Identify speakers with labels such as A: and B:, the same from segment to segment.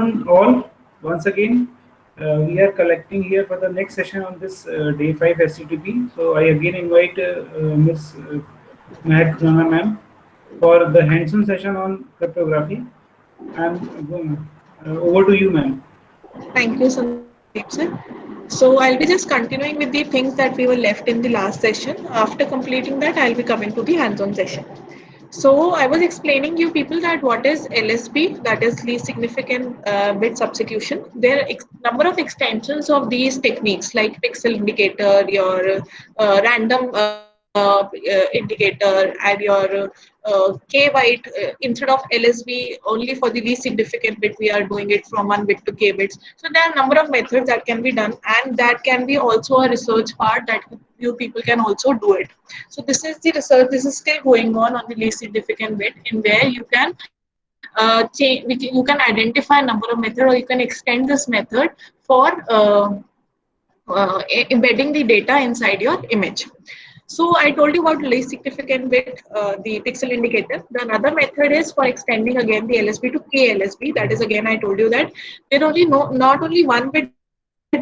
A: All. Once again, we are collecting here for the next session on this day 5 SCTP. So I again invite Ms. Mehak Khurana ma'am for the hands-on session on cryptography. And over to you, ma'am.
B: Thank you, Sandeep sir. So I'll be just continuing with the things that we were left in the last session. After completing that, I'll be coming to the hands-on session. So I was explaining you people that what is LSB, that is least significant bit substitution. There are number of extensions of these techniques like pixel indicator, your random indicator, and your k byte instead of LSB only for the least significant bit we are doing it from 1 bit to k bits. So there are a number of methods that can be done, and that can be also a research part that you people can also do it. So this is the research. This is still going on the least significant bit, in where you can you can identify a number of methods, or you can extend this method for embedding the data inside your image. So I told you about least significant bit, the pixel indicator. The another method is for extending again the LSB to KLSB. That is again I told you that there only not only 1 bit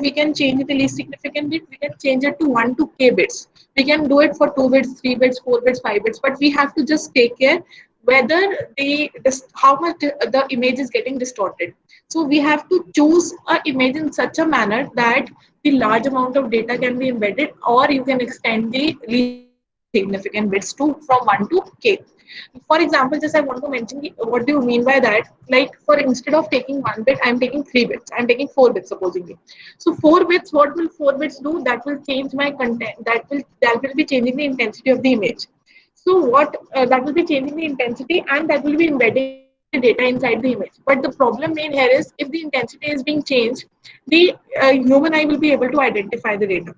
B: we can change the least significant bit. We can change it to 1 to k bits. We can do it for 2 bits, 3 bits, 4 bits, 5 bits. But we have to just take care whether how much the image is getting distorted. So we have to choose an image in such a manner that the large amount of data can be embedded, or you can extend the least significant bits to from 1 to k. For example, just I want to mention what do you mean by that. Like for instead of taking 1 bit, I'm taking 3 bits. I'm taking 4 bits supposedly. So 4 bits, what will 4 bits do? That will change my content. That will be changing the intensity of the image. So what that will be changing the intensity, and that will be embedding the data inside the image. But the problem main here is if the intensity is being changed, the human eye will be able to identify the data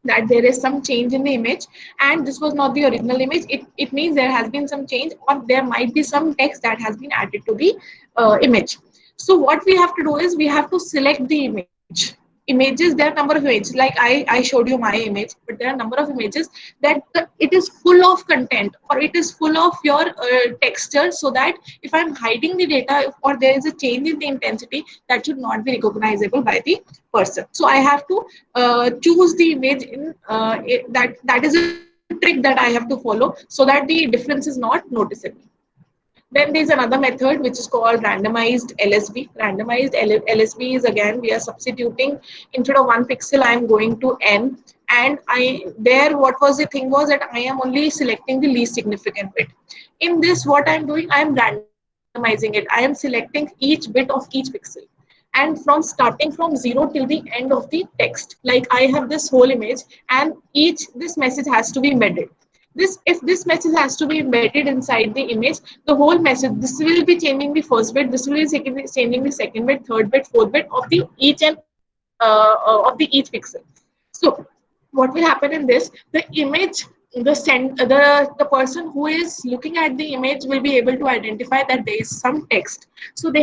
B: that there is some change in the image, and this was not the original image. It means there has been some change, or there might be some text that has been added to the image. So what we have to do is we have to select the images. There are number of images, like I showed you my image, but there are number of images that it is full of content, or it is full of your texture, so that if I'm hiding the data or there is a change in the intensity, that should not be recognizable by the person. So I have to choose the image in that is a trick that I have to follow, so that the difference is not noticeable. Then there's another method which is called randomized LSB. Randomized LSB is again we are substituting, instead of 1 pixel I am going to n, and I there what was the thing was that I am only selecting the least significant bit. In this what I am doing, I am randomizing it. I am selecting each bit of each pixel, and from starting from 0 till the end of the text. Like I have this whole image, and this message has to be embedded. If this message has to be embedded inside the image, the whole message, this will be changing the first bit, this will be changing the second bit, third bit, fourth bit of the each and of the each pixel. So what will happen in this, the image, the person who is looking at the image will be able to identify that there is some text. So the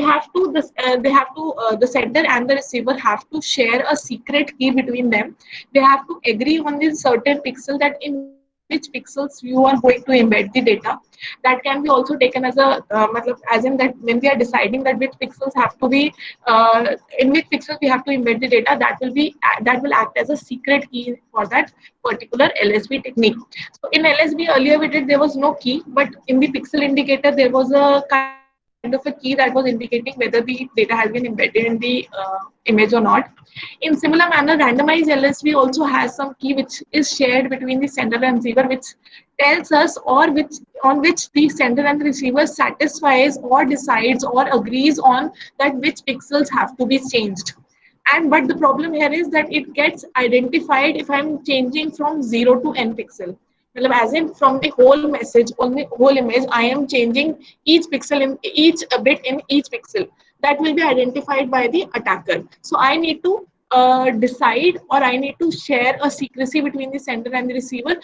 B: sender and the receiver have to share a secret key between them. They have to agree on this certain pixel, that in which pixels you are going to embed the data. That can be also taken as a as in that when we are deciding that which pixels have to be in which pixels we have to embed the data, that will act as a secret key for that particular LSB technique. So in LSB earlier we did, there was no key, but in the pixel indicator there was a kind of a key that was indicating whether the data has been embedded in the image or not. In similar manner, randomized LSB also has some key which is shared between the sender and receiver, which tells us, or which on which the sender and the receiver satisfies or decides or agrees on that which pixels have to be changed. And but the problem here is that it gets identified if I'm changing from 0 to n pixel. As in from the whole message on the whole image, I am changing each pixel in each bit in each pixel. That will be identified by the attacker. So I need to decide, or I need to share a secrecy between the sender and the receiver,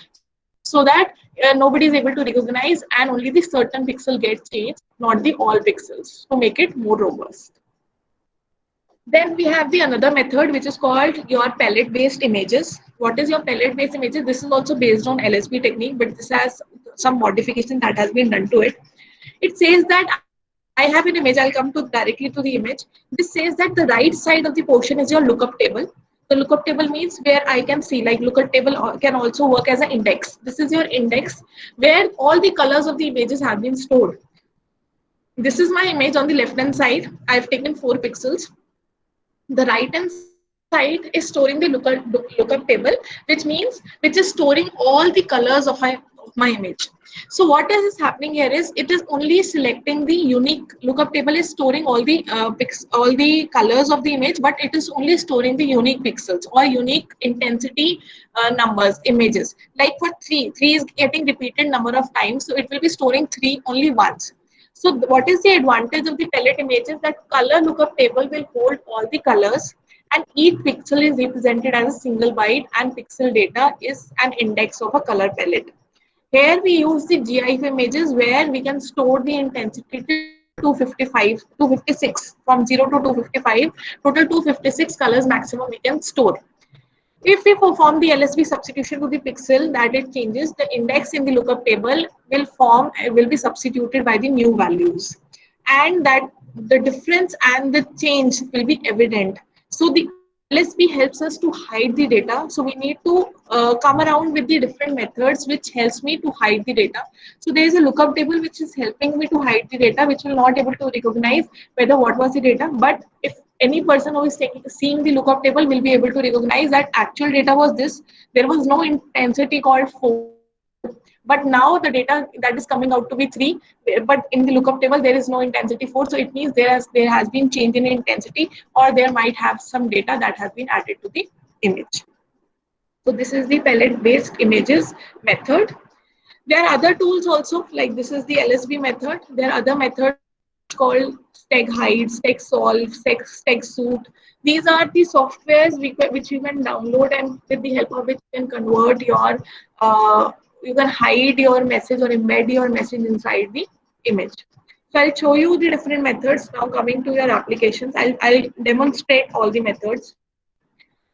B: so that nobody is able to recognize, and only the certain pixel gets changed, not the all pixels, to make it more robust. Then we have the another method which is called your palette based images. What is your palette based images? This is also based on LSB technique, but this has some modification that has been done to it. It says that I have I have an image. I'll come to directly to the image. This says that the right side of the portion is your lookup table. The lookup table means where I can see, like lookup table can also work as an index. This is your index where all the colors of the images have been stored. This is my image on the left hand side. I've taken 4 pixels. The right hand side is storing the lookup table, which is storing all the colors of my image. So what is happening here is it is only selecting the unique lookup table is storing all the colors of the image, but it is only storing the unique pixels or unique intensity numbers images. Like for 3 is getting repeated number of times, so it will be storing 3 only once. So what is the advantage of the palette images? That color lookup table will hold all the colors, and each pixel is represented as a single byte, and pixel data is an index of a color palette. Here we use the GIF images where we can store the intensity till 255, 256, from 0 to 255, total 256 colors maximum we can store. If we perform the LSB substitution to the pixel that it changes, the index in the lookup table will be substituted by the new values, and that the difference and the change will be evident. So the LSB helps us to hide the data. So we need to come around with the different methods which helps me to hide the data. So there is a lookup table which is helping me to hide the data, which will not able to recognize whether what was the data. But if any person who is seeing the lookup table will be able to recognize that actual data was this. There was no intensity called 4, but now the data that is coming out to be 3, but in the lookup table there is no intensity 4. So it means there has been change in intensity, or there might have some data that has been added to the image. So this is the palette based images method. There are other tools also, like this is the LSB method. There are other methods called Steg Hide, Steg Solve, Steg Suit. These are the softwares which you can download, and with the help of which you can convert you can hide your message or embed your message inside the image. So I'll show you the different methods. Now coming to your applications, I'll demonstrate all the methods.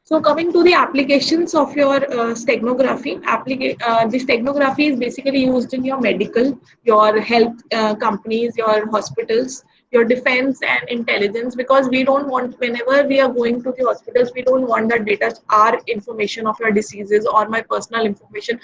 B: So coming to the applications of your steganography, the steganography is basically used in your medical, your health companies, your hospitals, your defense and intelligence, because we don't want, whenever we are going to the hospitals, we don't want that data, our information of your diseases or my personal information,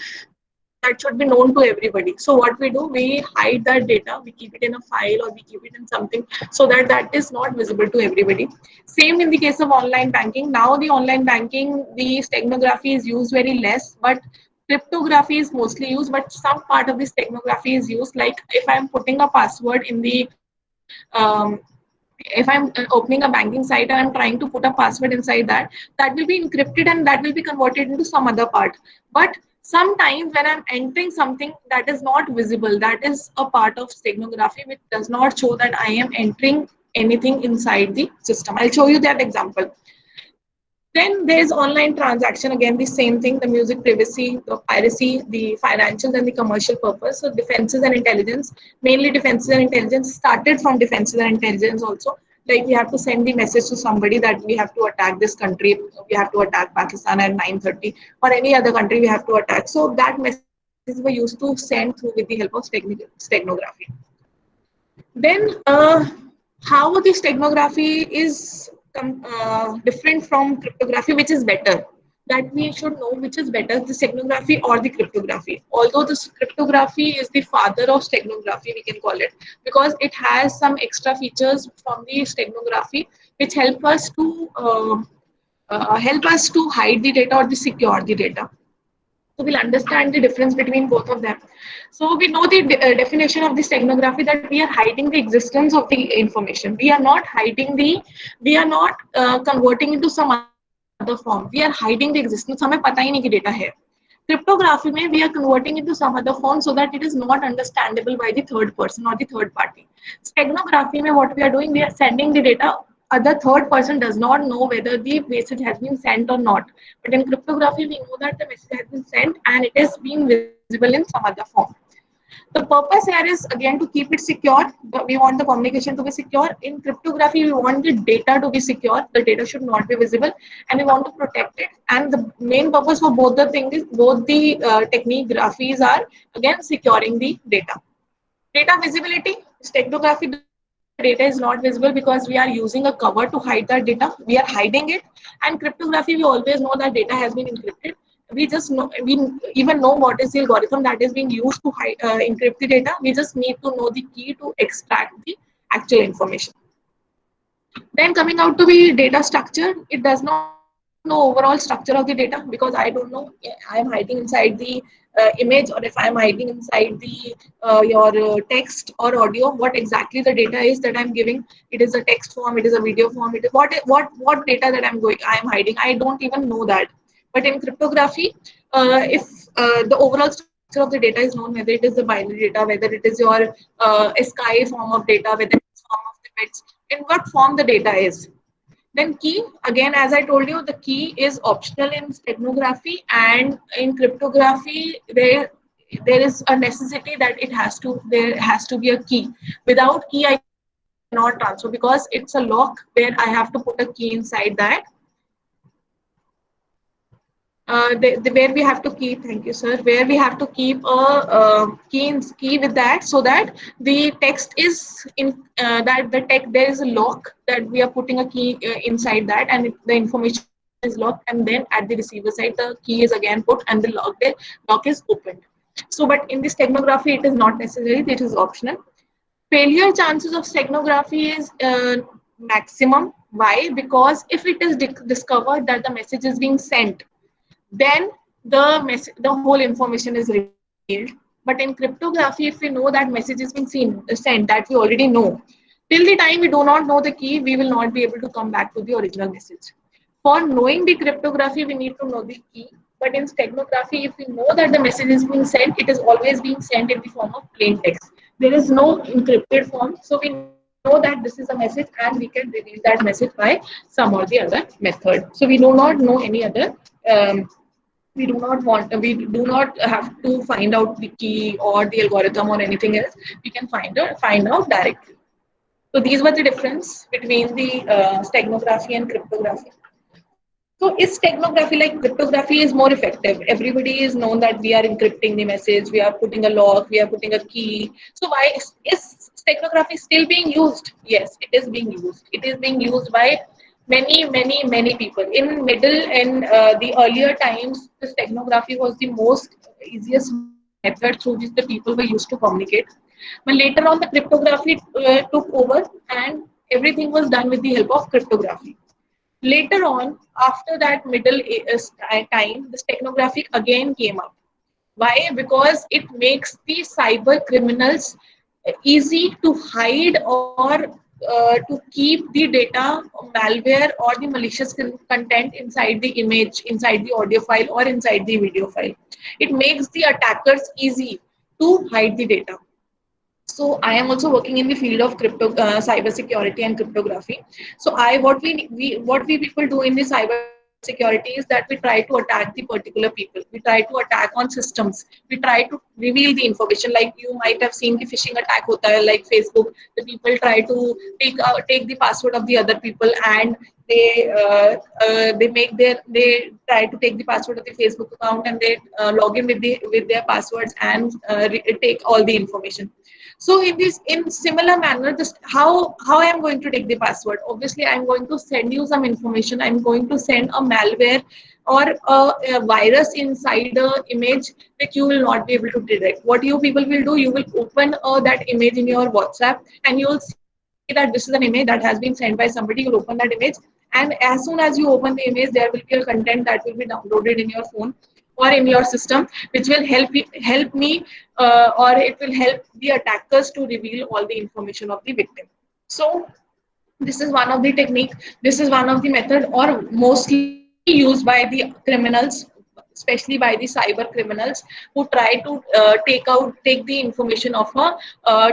B: that should be known to everybody. So what we do, we hide that data, we keep it in a file or we keep it in something so that that is not visible to everybody. Same in the case of online banking. Now the online banking, the steganography is used very less, but cryptography is mostly used, but some part of the steganography is used. Like if I'm putting a password in the if I'm opening a banking site and I'm trying to put a password inside that, that will be encrypted and that will be converted into some other part. But sometimes when I'm entering something that is not visible, that is a part of steganography which does not show that I am entering anything inside the system. I'll show you that example. Then there's online transaction, again the same thing, the music privacy, the piracy, the financial and the commercial purpose. So defenses and intelligence, mainly defenses and intelligence, started from defenses and intelligence also. Like we have to send the message to somebody that we have to attack this country, we have to attack Pakistan at 9:30, or any other country we have to attack. So that messages were used to send through with the help of steganography. Then how the steganography is different from cryptography, which is better, that we should know which is better, the steganography or the cryptography. Although this cryptography is the father of steganography, we can call it, because it has some extra features from the steganography which help us to hide the data or to secure the data. So we'll understand the difference between both of them. So we know the definition of the steganography, that we are hiding the existence of the information. We are not converting into some other form. We are hiding the existence. हमें पता ही नहीं कि data है. Cryptography में we are converting into some other form so that it is not understandable by the third person or the third party. Steganography में what we are doing, we are sending the data. Other third person does not know whether the message has been sent or not. But in cryptography, we know that the message has been sent and it is being visible in some other form. The purpose here is again to keep it secure. We want the communication to be secure. In cryptography, we want the data to be secure. The data should not be visible, and we want to protect it. And the main purpose for both the things is, both the technique graphies are again securing the data. Data visibility, steganography does not data is not visible because we are using a cover to hide that data. We are hiding it. And cryptography, we always know that data has been encrypted. We just know, we even know what is the algorithm that is being used to hide, encrypt the data. We just need to know the key to extract the actual information. Then coming out to the data structure, it does not know overall structure of the data because I don't know I am hiding inside the image, or if I am hiding inside the your text or audio, what exactly the data is that I'm giving. It is a text form, it is a video form, it is what data that I am hiding. I don't even know that. But in cryptography, if the overall structure of the data is known, whether it is the binary data, whether it is your ASCII form of data, whether it is form of the bits, in what form the data is. Then key, again, as I told you, the key is optional in steganography, and in cryptography, there is a necessity that there has to be a key. Without key, I cannot transfer because it's a lock where I have to put a key inside that. Where we have to keep, thank you sir, where we have to keep a key with that, so that the text is in that the text, there is a lock that we are putting a key inside that, and the information is locked, and then at the receiver side the key is again put and the lock is opened. So but in this steganography it is not necessary, it is optional. Failure chances of steganography is maximum. Why? Because if it is discovered that the message is being sent, then the whole information is revealed. But in cryptography, if we know that message is being sent, that we already know, till the time we do not know the key, we will not be able to come back to the original message. For knowing the cryptography, we need to know the key. But in steganography, if we know that the message is being sent, it is always being sent in the form of plain text. There is no encrypted form, so we know that this is a message and we can reveal that message by some or the other method. So we do not know any other um, we do not have to find out the key or the algorithm or anything else. We can find out directly. So these were the difference between the steganography and cryptography. So is steganography like cryptography is more effective? Everybody is known that we are encrypting the message, we are putting a lock, we are putting a key. So why is steganography still being used? Yes, it is being used. It is being used by many people. In middle and the earlier times, the steganography was the most easiest method through which the people were used to communicate. But later on, the cryptography took over, and everything was done with the help of cryptography. Later on, after that time, the steganography again came up. Why? Because it makes the cyber criminals easy to hide or to keep the data, malware, or the malicious content inside the image, inside the audio file, or inside the video file. It makes the attackers easy to hide the data. So I am also working in the field of cyber security and cryptography. So what we people do in the cyber security is that we try to attack the particular people. We try to attack on systems. We try to reveal the information. Like you might have seen the phishing attack hota hai, like Facebook. The people try to take the password of the other people, and they try to take the password of the Facebook account, and they log in with their passwords and take all the information. So in similar manner, just how I am going to take the password. Obviously, I am going to send you some information. I am going to send a malware or a virus inside the image that you will not be able to detect. What you people will do, you will open that image in your WhatsApp, and you will see that this is an image that has been sent by somebody. You'll open that image, and as soon as you open the image, there will be a content that will be downloaded in your phone or in your system, which will help me or it will help the attackers to reveal all the information of the victim. So this is one of the technique, this is one of the method, or mostly used by the criminals, especially by the cyber criminals, who try to take the information of a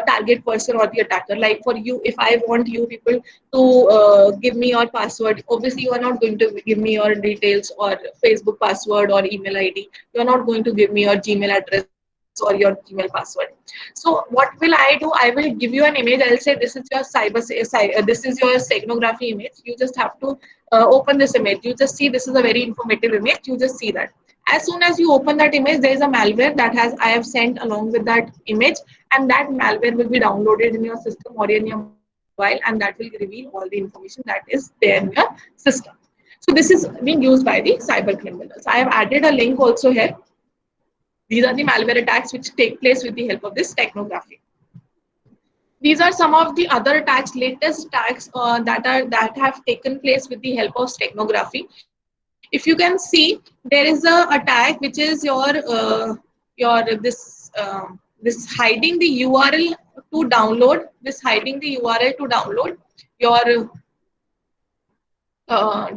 B: target person or the attacker. Like for you, if I want you people to give me your password, obviously you are not going to give me your details or Facebook password or email ID. You are not going to give me your Gmail address or your Gmail password. So what will I do? I will give you an image. I'll say this is your this is your steganography image. You just have to open this image. You just see this is a very informative image. You just see that. As soon as you open that image, there is a malware that I have sent along with that image, and that malware will be downloaded in your system or in your mobile. while, and that will reveal all the information that is there in your system. So this is being used by the cyber criminals. I have added a link also here. These are the malware attacks which take place with the help of this technography. These are some of the other attacks, latest attacks that have taken place with the help of steganography. If you can see, there is a attack which is this hiding the URL to download. This hiding the URL to download your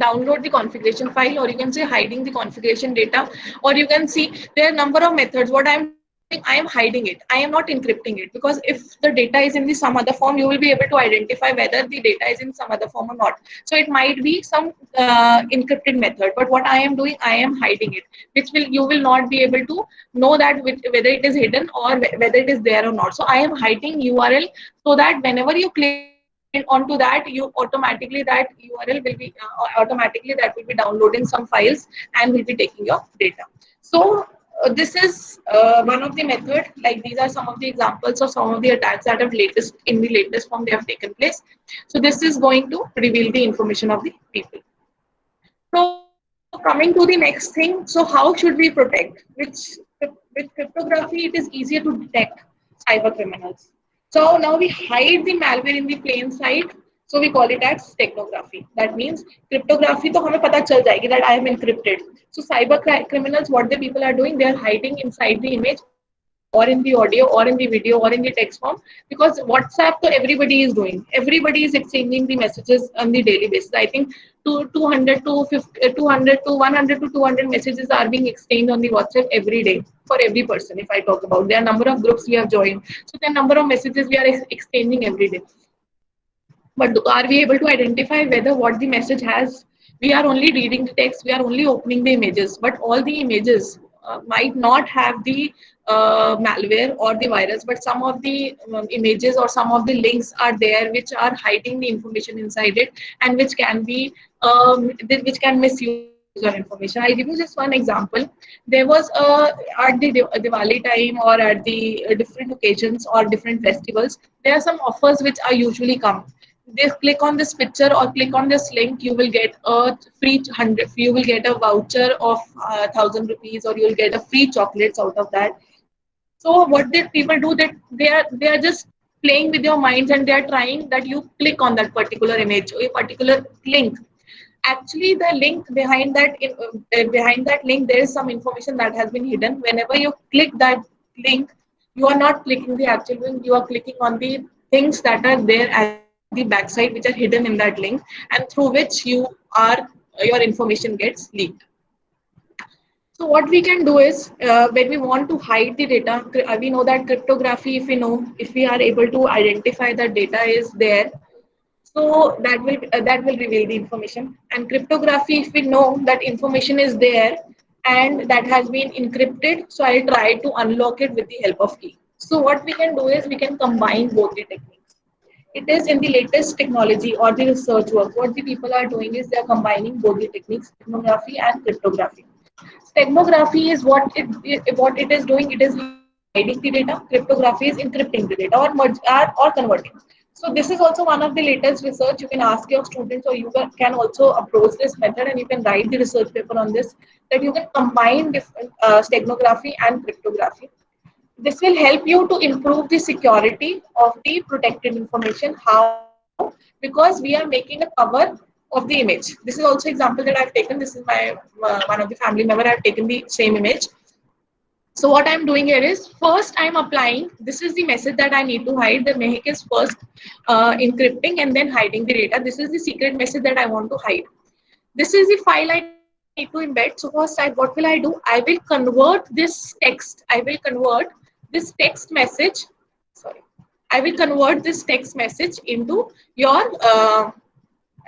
B: download the configuration file, or you can say hiding the configuration data, or you can see there are number of methods. What I am doing, I am hiding it. I am not encrypting it, because if the data is in the some other form, you will be able to identify whether the data is in some other form or not. So it might be some encrypted method, but what I am doing, I am hiding it, which will you will not be able to know that whether it is hidden or whether it is there or not. So I am hiding URL, so that whenever you click onto that, you automatically that URL will be automatically that will be downloading some files and will be taking your data. So this is one of the method. Like, these are some of the examples of some of the attacks that have in the latest form they have taken place. So this is going to reveal the information of the people. So coming to the next thing, so how should we protect? With cryptography, it is easier to detect cyber criminals. So now we hide the malware in the plain sight. So we call it as steganography. That means cryptography, तो हमें पता चल जाएगी that I am encrypted. So cyber criminals, what the people are doing, they are hiding inside the image, or in the audio, or in the video, or in the text form, because WhatsApp, so everybody is doing. Everybody is exchanging the messages on the daily basis. I think 200 to 100 to 200 messages are being exchanged on the WhatsApp every day for every person. If I talk about their number of groups we have joined, so the number of messages we are exchanging every day. But are we able to identify whether what the message has? We are only reading the text, we are only opening the images, but all the images might not have the malware or the virus, but some of the images or some of the links are there which are hiding the information inside it, and which can be which can misuse your information. I'll give you just one example. There was at the Diwali time, or at the different occasions or different festivals, there are some offers which are usually come. They click on this picture or click on this link, you will get a free 100, you will get a voucher of 1,000 rupees, or you will get a free chocolates out of that. So what did people do? That they are just playing with your minds, and they are trying that you click on that particular image or a particular link. Actually, the link behind that link, there is some information that has been hidden. Whenever you click that link, you are not clicking the actual link, you are clicking on the things that are there at the backside, which are hidden in that link, and through which your information gets leaked. So what we can do is, when we want to hide the data, we know that cryptography, if we are able to identify that data is there, so that will reveal the information. And cryptography, if we know that information is there and that has been encrypted, so I'll try to unlock it with the help of key. So what we can do is we can combine both the techniques. It is in the latest technology or the research work. What the people are doing is they are combining both the techniques, steganography and cryptography. Steganography is what it is doing. It is hiding the data. Cryptography is encrypting the data, or converting. So this is also one of the latest research. You can ask your students, or you can also approach this method, and you can write the research paper on this, that you can combine different steganography and cryptography. This will help you to improve the security of the protected information. How? Because we are making a cover of the image. This is also example that I've taken. This is my one of the family member. I've taken the same image. So what I'm doing here is, first I'm applying, this is the message that I need to hide. The Mehak is first encrypting and then hiding the data. This is the secret message that I want to hide. This is the file I need to embed. So first, what will I do? I will convert this text. I will convert this text message. Sorry. I will convert this text message into your.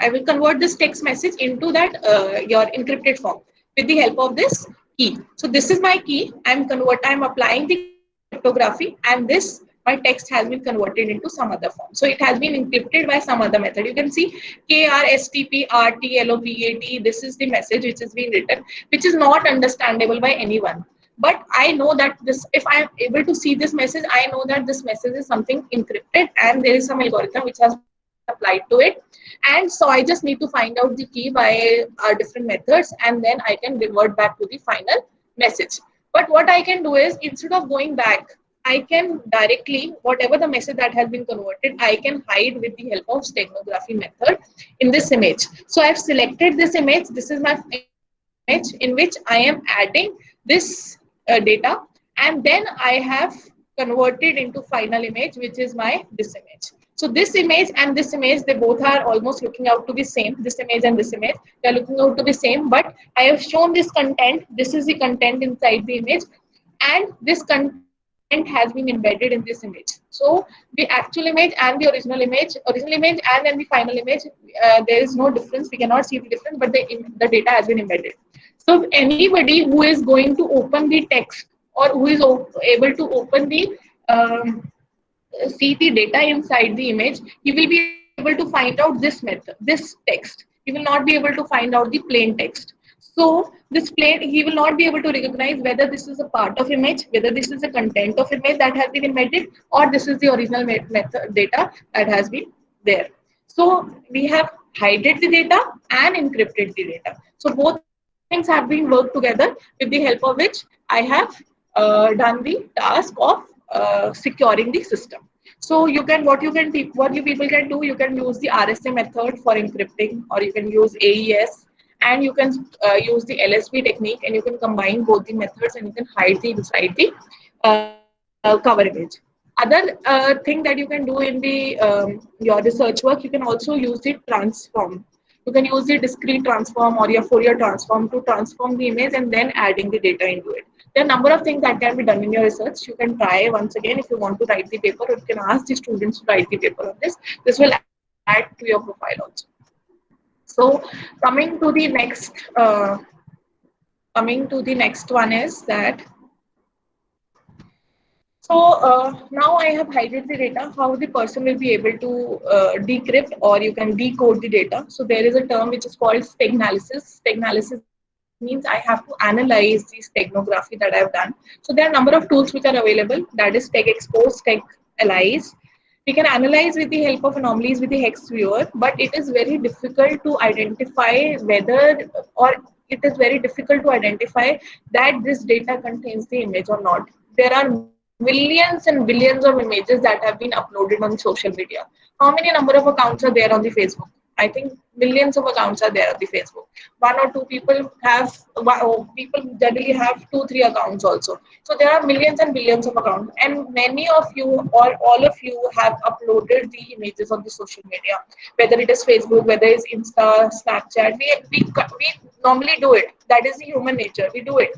B: I will convert this text message into that your encrypted form with the help of this key. So this is my key. I'm applying the cryptography, and this my text has been converted into some other form. So it has been encrypted by some other method. You can see KRSTPRTLOPAT. This is the message which is being written, which is not understandable by anyone. But I know that this, if I am able to see this message, I know that this message is something encrypted, and there is some algorithm which has applied to it. And so I just need to find out the key by different methods, and then I can revert back to the final message. But what I can do is, instead of going back, I can directly, whatever the message that has been converted, I can hide with the help of steganography method in this image. So I've selected this image. This is my image in which I am adding this data, and then I have converted into final image, which is my this image. So this image and this image, they both are almost looking out to be same. This image and this image, they are looking out to be same, but I have shown this content. This is the content inside the image, and this content has been embedded in this image. So the actual image and the original image and then the final image, there is no difference. We cannot see the difference, but the data has been embedded. So if anybody who is going to open the text, or who is able to open the see the data inside the image, he will be able to find out this method, this text. He will not be able to find out the plain text. So this plain, he will not be able to recognize whether this is a part of image, whether this is a content of image that has been embedded, or this is the original method data that has been there. So we have hided the data and encrypted the data. So both things have been worked together, with the help of which I have done the task of securing the system. So you can, what you people can do, you can use the RSA method for encrypting, or you can use AES, and you can use the LSB technique, and you can combine both the methods, and you can hide the inside the cover image. Other thing that you can do in the your research work, you can also use the transform. You can use the discrete transform or your Fourier transform to transform the image and then adding the data into it. There are a number of things that can be done in your research. You can try once again if you want to write the paper, or you can ask the students to write the paper on this. This will add to your profile also. So coming to the next, one is that, so now I have hidden the data. How the person will be able to decrypt, or you can decode the data. So there is a term which is called staganalysis. Staganalysis means I have to analyze the steganography that I have done. So there are a number of tools which are available. That is StegExpose, StegAnalyze. We can analyze with the help of anomalies with the hex viewer, but it is very difficult to identify whether, or it is very difficult to identify that this data contains the image or not. There are millions and billions of images that have been uploaded on social media. How many number of accounts are there on the Facebook? I think millions of accounts are there on the Facebook. One or two people have, people generally have 2-3 accounts also. So there are millions and billions of accounts, and many of you, or all of you, have uploaded the images on the social media, whether it is Facebook, whether it's Insta, Snapchat. We normally do it. That is the human nature. We do it.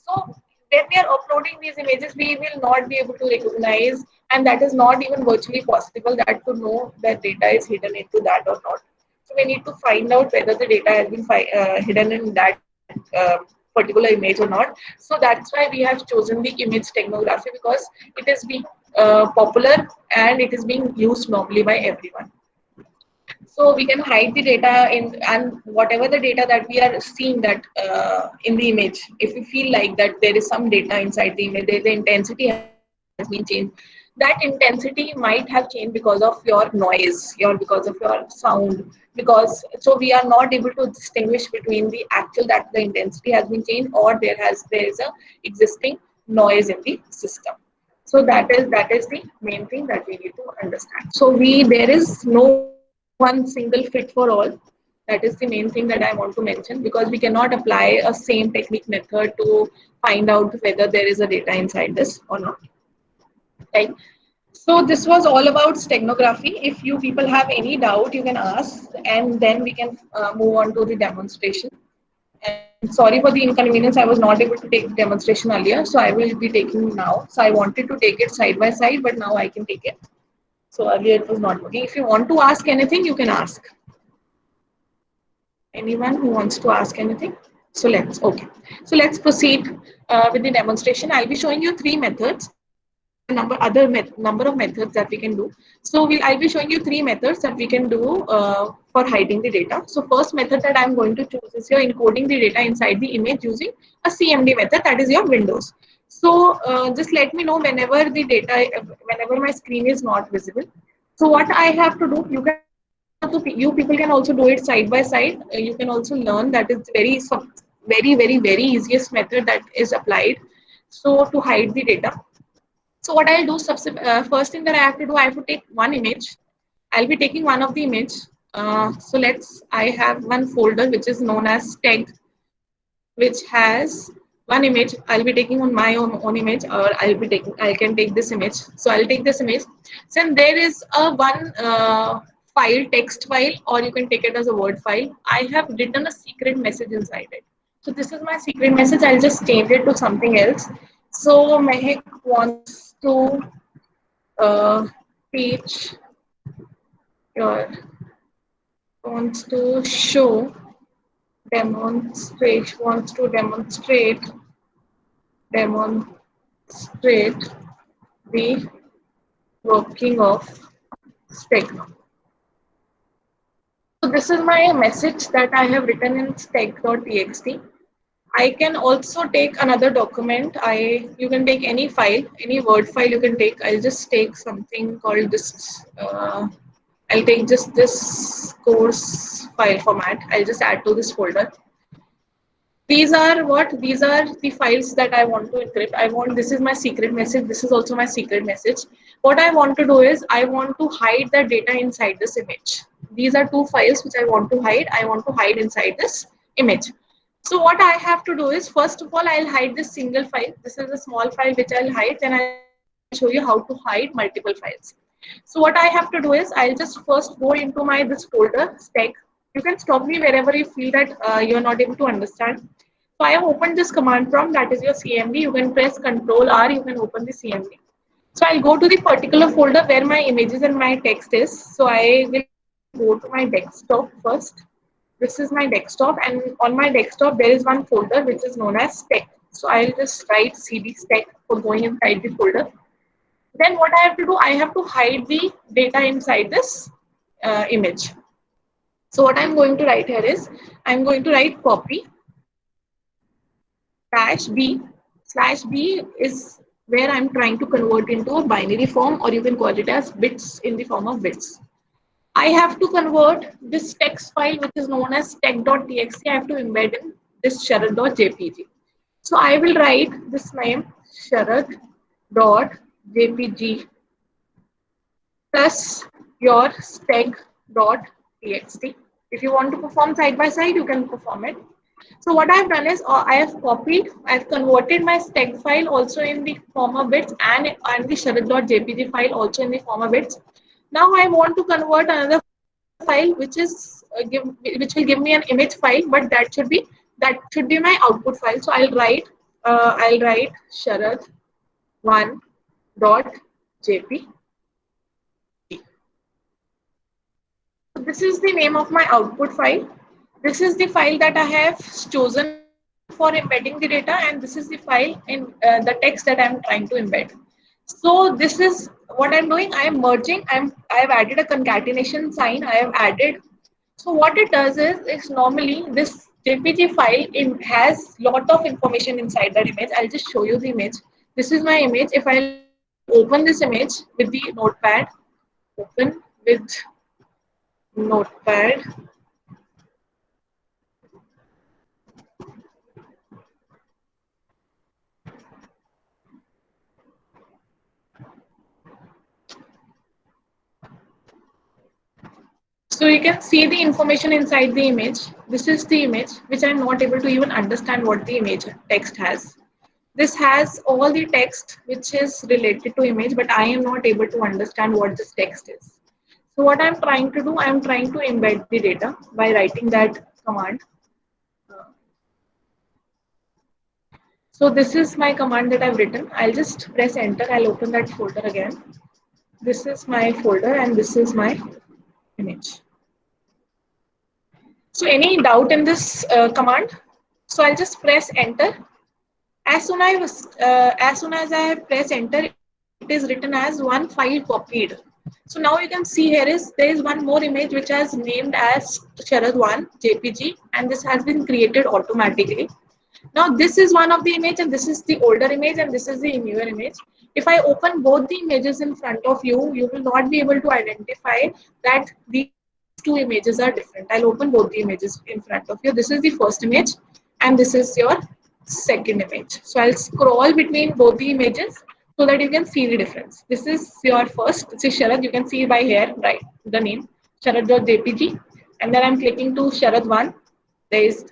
B: So when we are uploading these images, we will not be able to recognize, and that is not even virtually possible, that to know that data is hidden into that or not. So we need to find out whether the data has been hidden in that particular image or not. So that's why we have chosen the image steganography, because it is being popular and it is being used normally by everyone. So we can hide the data in, and whatever the data that we are seeing that in the image, if we feel like that there is some data inside the image, the intensity has been changed. That intensity might have changed because of your noise, or because of your sound, because so we are not able to distinguish between the actual that the intensity has been changed, or there is a existing noise in the system. So that is the main thing that we need to understand. So there is no one single fit for all. That is the main thing that I want to mention, because we cannot apply a same technique method to find out whether there is a data inside this or not. Right. So this was all about steganography. If you people have any doubt, you can ask, and then we can move on to the demonstration. And sorry for the inconvenience, I was not able to take the demonstration earlier, so I will be taking now. So I wanted to take it side by side, but now I can take it. So earlier it was not working. If you want to ask anything, you can ask. Anyone who wants to ask anything? So let's proceed with the demonstration. I'll be showing you 3 methods. There are number of methods that we can do. So I'll be showing you 3 methods that we can do for hiding the data. So first method that I'm going to choose is your encoding the data inside the image using a CMD method, that is your Windows. So just let me know whenever my screen is not visible. So what I have to do, you can you people can also do it side by side. You can also learn that is very easiest method that is applied. So to hide the data. So what I'll do, first thing that I have to do, I have to take one image. I'll be taking one of the image. So I have one folder which is known as tag, which has one image. I'll be taking on my own image, or I can take this image. So I'll take this image. Then there is a one file, text file, or you can take it as a word file. I have written a secret message inside it. So this is my secret message. I'll just change it to something else. So Mehak wants to teach your wants to show demonstrate the working of Stack. So this is my message that I have written in stack.txt. I can also take another document. You can take any file, any word file you can take. I'll just take something called this. I'll take just this course file format. I'll just add to this folder. These are the files that I want to encrypt. This is my secret message. This is also my secret message. What I want to do is I want to hide the data inside this image. These are two files which I want to hide. I want to hide inside this image. So what I have to do is, first of all, I'll hide this single file. This is a small file which I'll hide. Then I'll show you how to hide multiple files. So what I have to do is I'll just first go into this folder stack. You can stop me wherever you feel that you're not able to understand. So I have opened this command prompt, that is your CMD. You can press Ctrl R, you can open the CMD. So I'll go to the particular folder where my images and my text is. So I will go to my desktop first. This is my desktop, and on my desktop there is one folder which is known as stack. So I'll just write cd stack for going inside the folder. Then what I have to do, I have to hide the data inside this image. So what I'm going to write here is, I'm going to write copy /b is where I'm trying to convert into a binary form, or you can call it as bits in the form of bits. I have to convert this text file which is known as stack.txt. I have to embed in this sharad.jpg. So I will write this name sharad.jpg plus your stack.txt. If you want to perform side by side, you can perform it. So what I've done is I've converted my stack file also in the form of bits, and the sharad.jpg file also in the form of bits. Now I want to convert another file which will give me an image file, but that should be my output file. So I'll write sharad1.jpg. So this is the name of my output file. This is the file that I have chosen for embedding the data, and this is the file in the text that I'm trying to embed. So this is what I'm doing. I'm merging. I've added a concatenation sign. I have added. So what it does is normally this JPG file has lot of information inside that image. I'll just show you the image. This is my image. If I open this image with the notepad, open with notepad. So you can see the information inside the image. This is the image, which I'm not able to even understand what the image text has. This has all the text which is related to image, but I am not able to understand what this text is. So what I'm trying to do, I'm trying to embed the data by writing that command. So this is my command that I've written. I'll just press enter. I'll open that folder again. This is my folder and this is my image. So any doubt in this command? So I'll just press enter. As soon as I press enter, it is written as one file copied. So now you can see there is one more image which has named as Sharad1 JPG, and this has been created automatically. Now this is one of the image, and this is the older image, and this is the newer image. If I open both the images in front of you, you will not be able to identify that these two images are different. I'll open both the images in front of you. This is the first image and this is your second image. So I'll scroll between both the images so that you can see the difference. This is your first, this is Sharad, you can see by here, right, the name, Sharad.jpg. And then I'm clicking to Sharad 1. There is,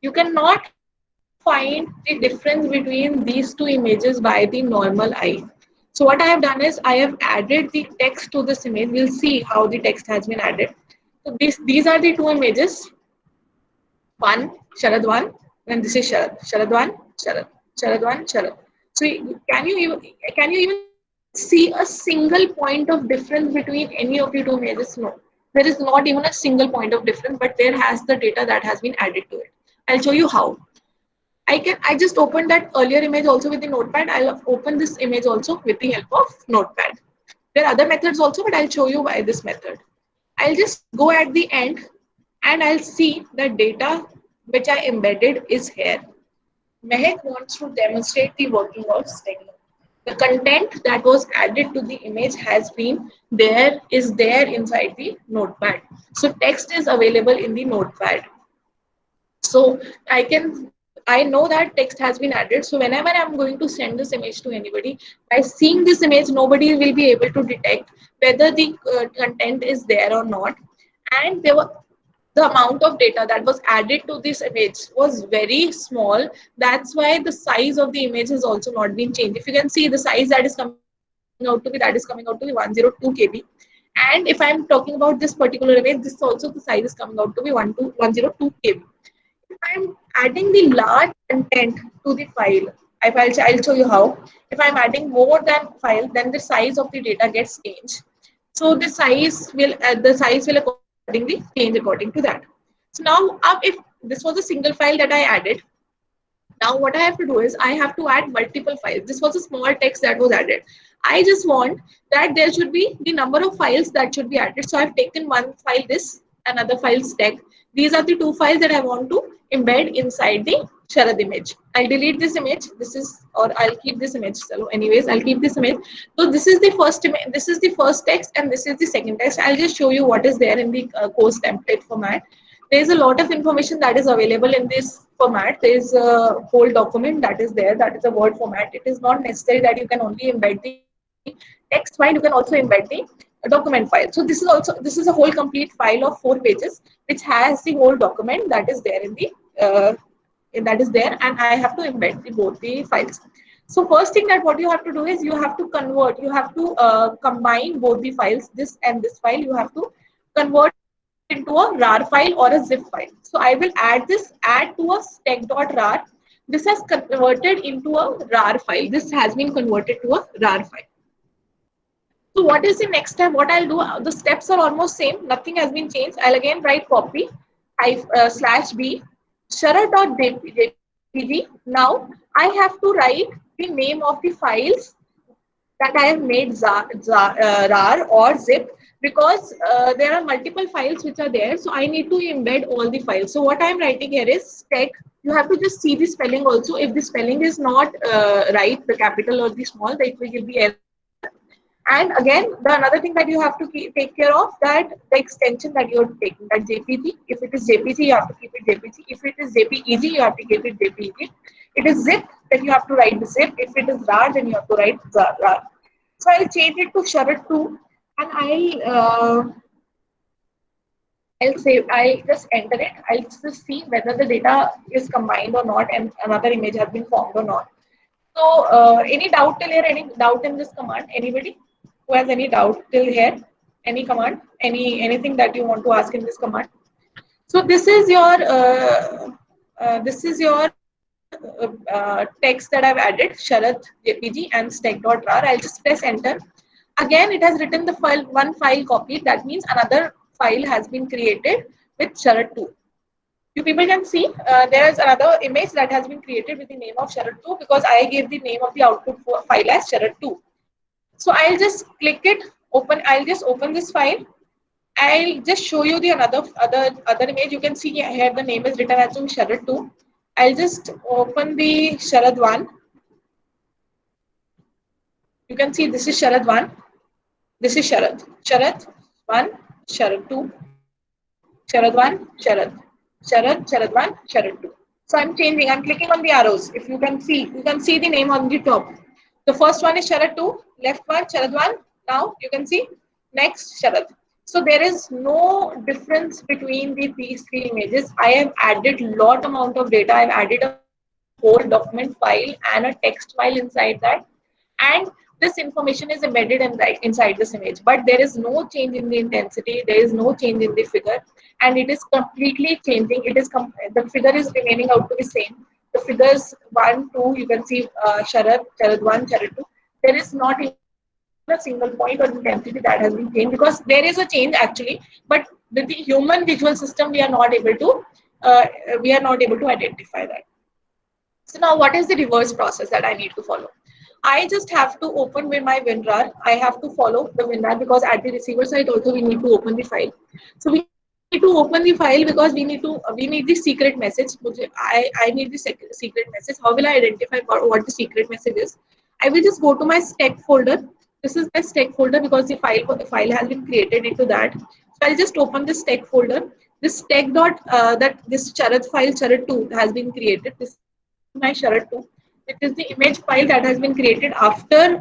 B: you cannot find the difference between these two images by the normal eye. So what I have done is I have added the text to this image. We'll see how the text has been added. So these are the two images. One, Sharad 1, and this is Sharad. Sharad 1, Sharad. Sharad 1, Sharad. So can you even see a single point of difference between any of the two images? No. There is not even a single point of difference, but there has the data that has been added to it. I'll show you how. I just opened that earlier image also with the notepad. I'll open this image also with the help of notepad. There are other methods also, but I'll show you by this method. I'll just go at the end and I'll see the data which I embedded is here. Mehak wants to demonstrate the working of Stegno. The content that was added to the image has been there, is there inside the notepad. So text is available in the notepad. So I know that text has been added. So whenever I'm going to send this image to anybody, by seeing this image, nobody will be able to detect whether the content is there or not. And the amount of data that was added to this image was very small. That's why the size of the image has also not been changed. If you can see the size that is coming out to be, 102 KB. And if I'm talking about this particular image, this also the size is coming out to be 102 KB. If I'm adding the large content to the file, I'll show you how. If I'm adding more than file, then the size of the data gets changed. So the size will accordingly change according to that. So now, if this was a single file that I added, now what I have to do is I have to add multiple files. This was a small text that was added. I just want that there should be the number of files that should be added. So I've taken one file, this, another file stack. These are the two files that I want to embed inside the Sharad image. I'll delete this image. Or I'll keep this image. So anyways, I'll keep this image. So this is the first image. This is the first text, and this is the second text. I'll just show you what is there in the course template format. There's a lot of information that is available in this format. There's a whole document that is there. That is a Word format. It is not necessary that you can only embed the text file. You can also embed the document file. So this is a whole complete file of 4 pages, which has the whole document that is there in the and I have to embed both the files. So first thing that what you have to do is you have to combine both the files, this and this file. You have to convert into a RAR file or a zip file. So I will add to a steg.rar. This has converted into a RAR file. This has been converted to a RAR file. So what is the next step? What I'll do, the steps are almost same. Nothing has been changed. I'll again write copy /b Sharad.jpg. Now I have to write the name of the files that I have made RAR or zip, because there are multiple files which are there. So I need to embed all the files. So what I'm writing here is steg. You have to just see the spelling also. If the spelling is not right, the capital or the small, it will be error. And again, the another thing that you have to take care of, that the extension that you're taking, that JPG. If it is JPG, you have to keep it JPG. If it is JPEG, you have to keep it JPEG. It is zip, then you have to write the zip. If it is RAR, then you have to write RAR. So I'll change it to Sharad 2, and I'll just enter it. I'll just see whether the data is combined or not, and another image has been formed or not. So any doubt till here? Any doubt in this command? Anybody who has any doubt till here? Any command? Anything that you want to ask in this command? So this is your text that I've added, Sharad JPG and steg.rar. I'll just press enter. Again, it has written the file, one file copied. That means another file has been created with Sharad 2. You people can see there is another image that has been created with the name of Sharad 2, because I gave the name of the output file as Sharad 2. So I'll just click it, open. I'll just open this file. I'll just show you the other image. You can see here the name is written as Sharad 2. I'll just open the Sharad 1. You can see this is Sharad 1. This is Sharad 1, Sharad 2. Sharad 1, Sharad, Sharad, Sharad 1, Sharad 2. So I'm changing, I'm clicking on the arrows. If you can see the name on the top. The first one is Sharad 2, left one, Sharad 1. Now you can see next Sharad. So there is no difference between these three images. I have added lot amount of data. I've added a whole document file and a text file inside that. And this information is embedded inside this image, but there is no change in the intensity, there is no change in the figure, and it is completely changing. The figure is remaining out to be same. The figures 1, 2, you can see Sharad 1, Sharad 2. There is not even a single point or intensity that has been changed, because there is a change actually, but with the human visual system we are not able to identify that. So now what is the reverse process that I need to follow? I just have to open with my WinRAR. I have to follow the WinRAR, because at the receiver side also we need to open the file. So we need to open the file because we need the secret message. I need the secret message. How will I identify what the secret message is? I will just go to my stack folder. This is my stack folder because the file has been created into that. So I'll just open this stack folder. This stack this Sharad file Sharad 2 has been created. This my Sharad 2. It is the image file that has been created after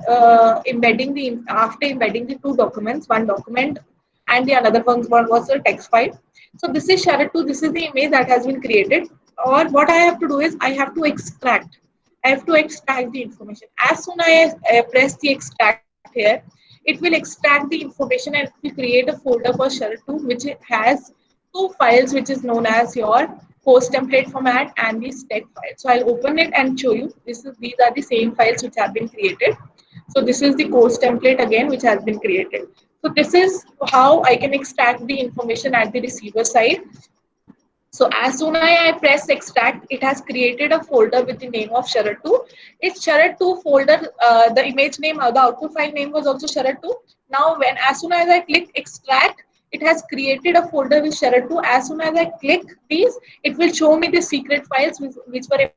B: embedding the two documents, one document and the another one was a text file. So this is Sharad 2. This is the image that has been created. Or what I have to do is I have to extract. I have to extract the information. As soon as I press the extract here, it will extract the information and it will create a folder for Sharad 2, which has two files, which is known as your course template format and the stack file. So I'll open it and show you. These are the same files which have been created. So this is the course template again, which has been created. So this is how I can extract the information at the receiver side. So as soon as I press extract, it has created a folder with the name of Sharad 2. It's Sharad 2 folder. The image name, the output file name was also Sharad 2. Now, as soon as I click extract, it has created a folder with Sharad 2. As soon as I click these, it will show me the secret files which were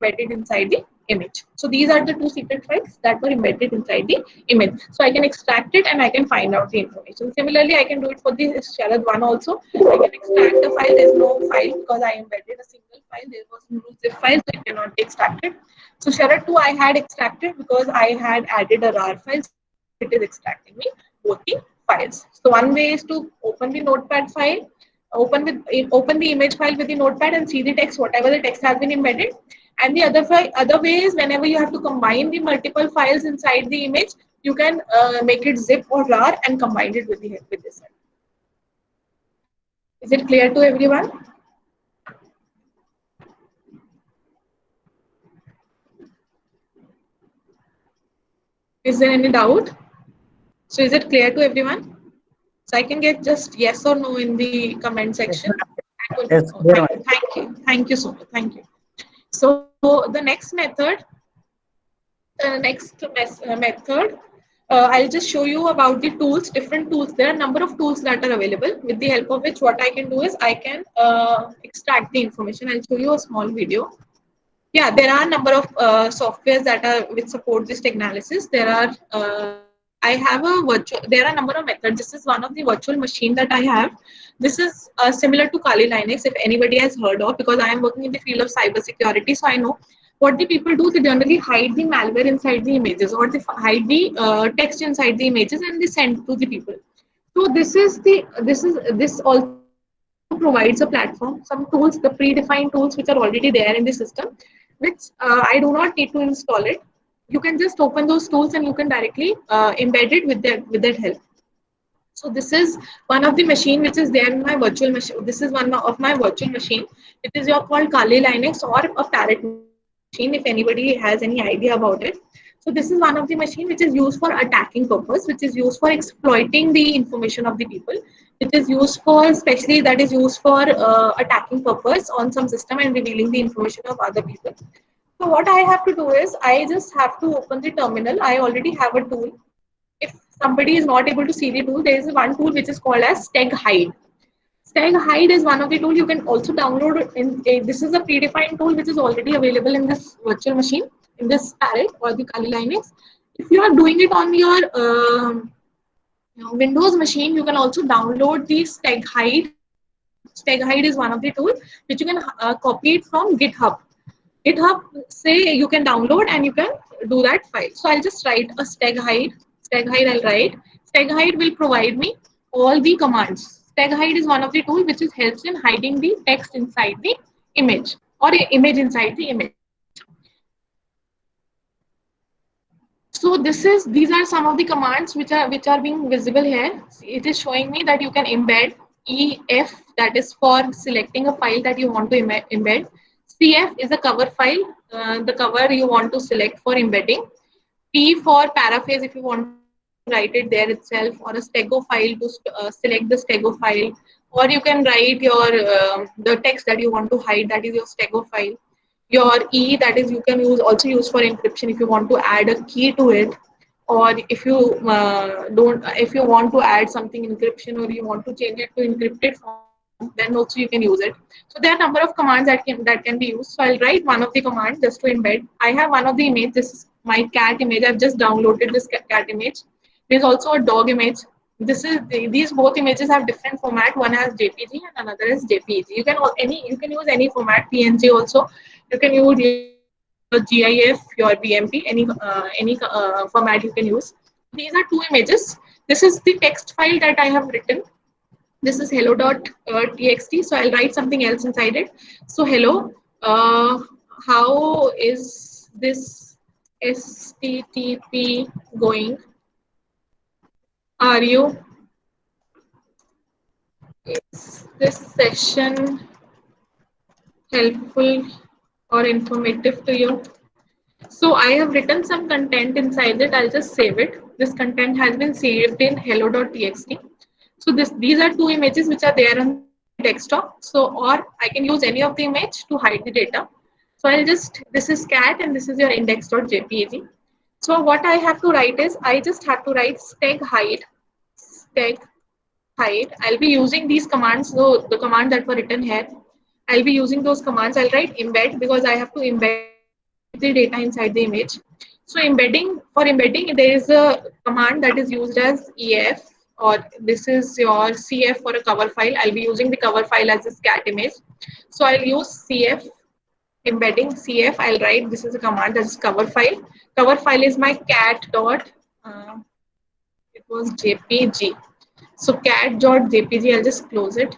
B: embedded inside the image. So these are the two secret files that were embedded inside the image. So I can extract it and I can find out the information. Similarly, I can do it for the Sharad 1 also. I can extract the file. There's no file because I embedded a single file. There was no zip file, so it cannot be extracted. So Sharad 2 I had extracted because I had added a RAR file. So it is extracting me both the files. So one way is to open the notepad file, open the image file with the notepad and see the text, whatever the text has been embedded. And the other way is whenever you have to combine the multiple files inside the image, you can make it zip or RAR and combine it with this. Is it clear to everyone? Is there any doubt? So is it clear to everyone? So I can get just yes or no in the comment section.
C: Yes,
B: thank you so much. Thank you. So the next method, I'll just show you about the tools, different tools. There are a number of tools that are available, with the help of which what I can do is I can extract the information. I'll show you a small video. Yeah, there are a number of softwares that are which support this technalysis. There are there are a number of methods. This is one of the virtual machine that I have. This is similar to Kali Linux, if anybody has heard of, because I am working in the field of cybersecurity, so I know what the people do. They generally hide the malware inside the images, or they hide the text inside the images, and they send to the people. So this also provides a platform, some tools, the predefined tools which are already there in the system, which I do not need to install it. You can just open those tools and you can directly embed it with that help. So this is one of the machine which is there in my virtual machine. This is one of my virtual machine. It is called Kali Linux or a Parrot machine, if anybody has any idea about it. So this is one of the machine which is used for attacking purpose, which is used for exploiting the information of the people. It is used for, especially that is used for attacking purpose on some system and revealing the information of other people. So what I have to do is I just have to open the terminal. I already have a tool. If somebody is not able to see the tool, there is one tool which is called as Steg Hide. Steg Hide is one of the tools you can also download. This is a predefined tool which is already available in this virtual machine, in this Parrot or the Kali Linux. If you are doing it on your Windows machine, you can also download the Steg Hide StegHide is one of the tools which you can copy it from GitHub. GitHub, say you can download and you can do that file. So I'll just write a StegHide. StegHide I'll write. StegHide will provide me all the commands. StegHide is one of the tools which helps in hiding the text inside the image or image inside the image. So these are some of the commands which are being visible here. It is showing me that you can embed EF, that is for selecting a file that you want to embed. CF is a cover file, the cover you want to select for embedding. P for paraphrase if you want to write it there itself, or a stego file to select the stego file, or you can write your the text that you want to hide, that is your stego file. Your E, that is you can also use for encryption if you want to add a key to it, or if you if you want to add something encryption or you want to change it to encrypted form, then also you can use it. So there are a number of commands that can be used. So I'll write one of the commands just to embed. I have one of the image. This is my cat image. I've just downloaded this cat image. There's also a dog image. These both images have different format. One has JPG and another is JPEG. You can use any format, PNG also. You can use your GIF, your BMP, any format you can use. These are two images. This is the text file that I have written. This is hello.txt. So I'll write something else inside it. So hello, how is this STTP going? Are you? Is this session helpful or informative to you? So I have written some content inside it. I'll just save it. This content has been saved in hello.txt. So these are two images which are there on the desktop. So, or I can use any of the image to hide the data. So this is cat and this is your index.jpg. So what I have to write is, I just have to write steg hide. I'll be using these commands. So the commands that were written here, I'll be using those commands. I'll write embed because I have to embed the data inside the image. So for embedding, there is a command that is used as EF, or this is your CF for a cover file. I'll be using the cover file as a cat image. So I'll use CF, embedding CF. I'll write, this is a command that is cover file. Cover file is my cat dot, it was JPG. So cat.jpg, I'll just close it.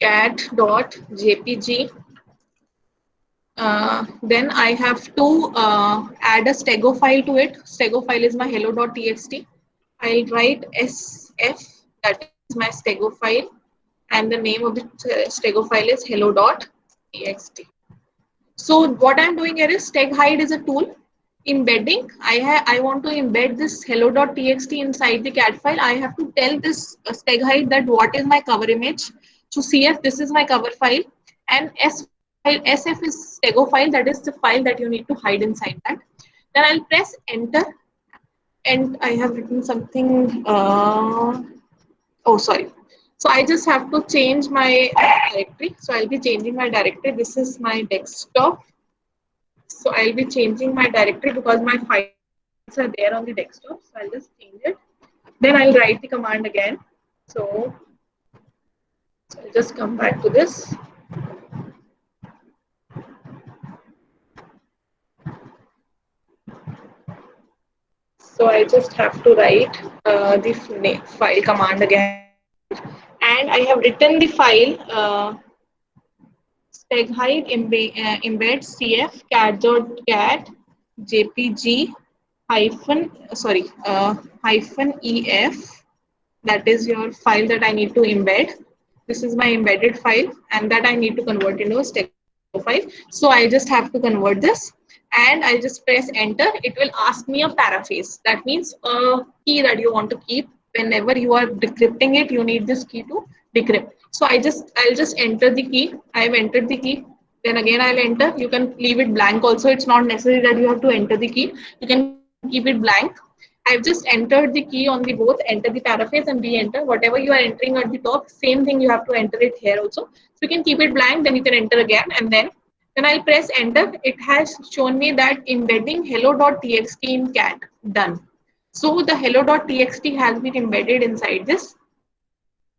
B: Cat.jpg. Then I have to add a stego file to it. Stego file is my hello.txt. I'll write SF, that is my stego file, and the name of the stego file is hello.txt. So what I'm doing here is StegHide is a tool. Embedding, I want to embed this hello.txt inside the cat file. I have to tell this StegHide that what is my cover image. So CF, this is my cover file, and SF is stego file, that is the file that you need to hide inside that. Then I'll press enter, and I have written something. Oh, sorry. So I just have to change my directory. So I'll be changing my directory. This is my desktop. So I'll be changing my directory because my files are there on the desktop. So I'll just change it. Then I'll write the command again. So I'll just come back to this. So I just have to write the file command again. And I have written the file StegHide embed CF cat.cat jpg hyphen ef. That is your file that I need to embed. This is my embedded file, and that I need to convert into a stego file. So I just have to convert this, and I just press enter. It will ask me a paraphrase. That means a key that you want to keep. Whenever you are decrypting it, you need this key to decrypt. So I'll just enter the key. I've entered the key. Then again I'll enter. You can leave it blank also. It's not necessary that you have to enter the key. You can keep it blank. I've just entered the key on the both, enter the paraphrase and re-enter. Whatever you are entering at the top, same thing you have to enter it here also. So you can keep it blank, then you can enter again, and then I'll press enter. It has shown me that embedding hello.txt in cat done. So the hello.txt has been embedded inside this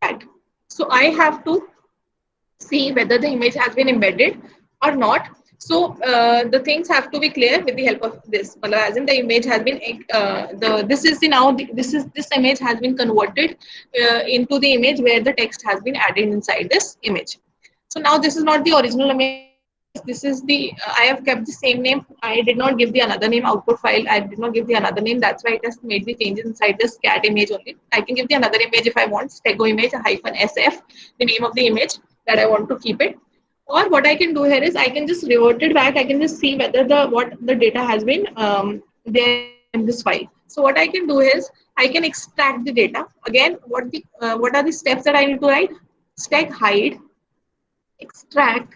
B: CAD. So I have to see whether the image has been embedded or not. So the things have to be clear with the help of this. As in the image has been this image has been converted into the image where the text has been added inside this image. So now this is not the original image. This is the I have kept the same name. I did not give the another name output file. I did not give the another name. That's why it has made the changes inside this CAD image only. I can give the another image if I want. Stego image -sf, the name of the image that I want to keep it. Or what I can do here is I can just revert it back. I can just see whether what the data has been there in this file. So what I can do is I can extract the data. Again, what are the steps that I need to write? Stack hide, extract.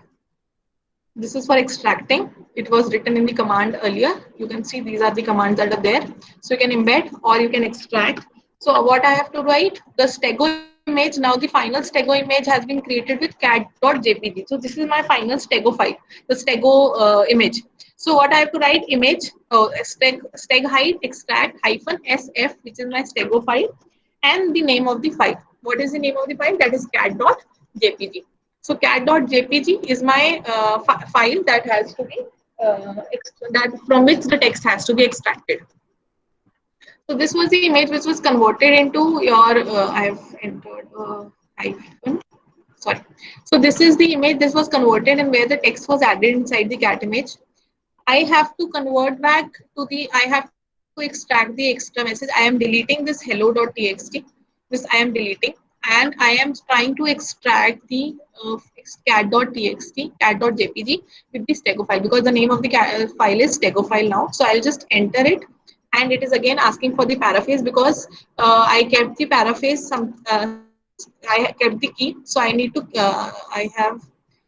B: This is for extracting. It was written in the command earlier. You can see these are the commands that are there. So you can embed or you can extract. So what I have to write, the Stego image, now the final Stego image has been created with cat.jpg. So this is my final Stego file, the Stego image. So what I have to write, image, steg hide, extract -sf, which is my Stego file, and the name of the file. What is the name of the file? That is cat.jpg. So cat.jpg is my file that has to be that from which the text has to be extracted. So this was the image which was converted into your. I have entered hyphen. Sorry. So this is the image. This was converted and where the text was added inside the cat image. I have to convert back to the. I have to extract the extra message. I am deleting this hello.txt. This I am deleting, and I am trying to extract the cat.txt, cat.jpg with the Stego file because the name of the file is Stego file now. So I'll just enter it, and it is again asking for the paraphrase because I kept the paraphrase. I kept the key, so I need to.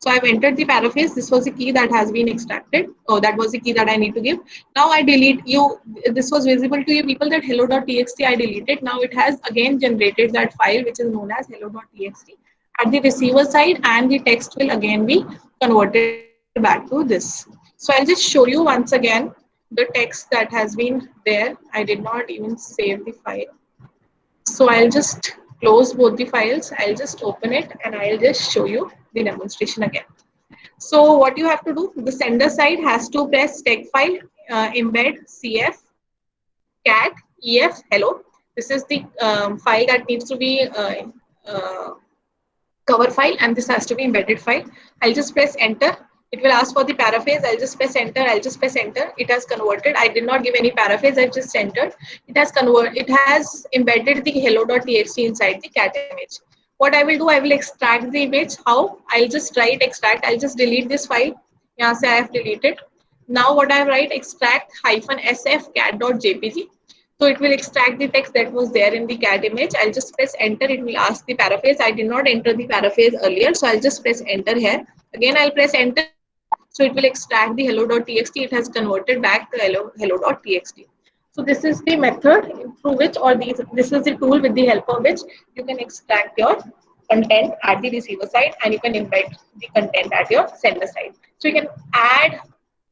B: So I've entered the paraphrase. This was the key that has been extracted. Oh, that was the key that I need to give. Now I delete you. This was visible to you people that hello.txt I deleted. Now it has again generated that file which is known as hello.txt at the receiver side, and the text will again be converted back to this. So I'll just show you once again the text that has been there. I did not even save the file. So I'll just close both the files. I'll just open it and I'll just show you the demonstration again. So what you have to do, the sender side has to press text file, embed cf cat ef hello. This is the file that needs to be uh, cover file, and this has to be embedded file. I'll just press enter. It will ask for the paraphrase. I'll just press enter. I'll just press enter. It has converted. I did not give any paraphrase. I've just entered. It has converted. It has embedded the hello.txt inside the cat image. What I will do, I will extract the image. How? I'll just write extract. I'll just delete this file. Yahan se I have deleted. Now what I write, extract -sf cat.jpg. So it will extract the text that was there in the CAD image. I'll just press enter. It will ask the paraphrase. I did not enter the paraphrase earlier, so I'll just press enter here. Again, I'll press enter. So it will extract the hello.txt. It has converted back to hello.txt. So this is the method through which, or this is the tool with the help of which you can extract your content at the receiver side, and you can embed the content at your sender side. So you can add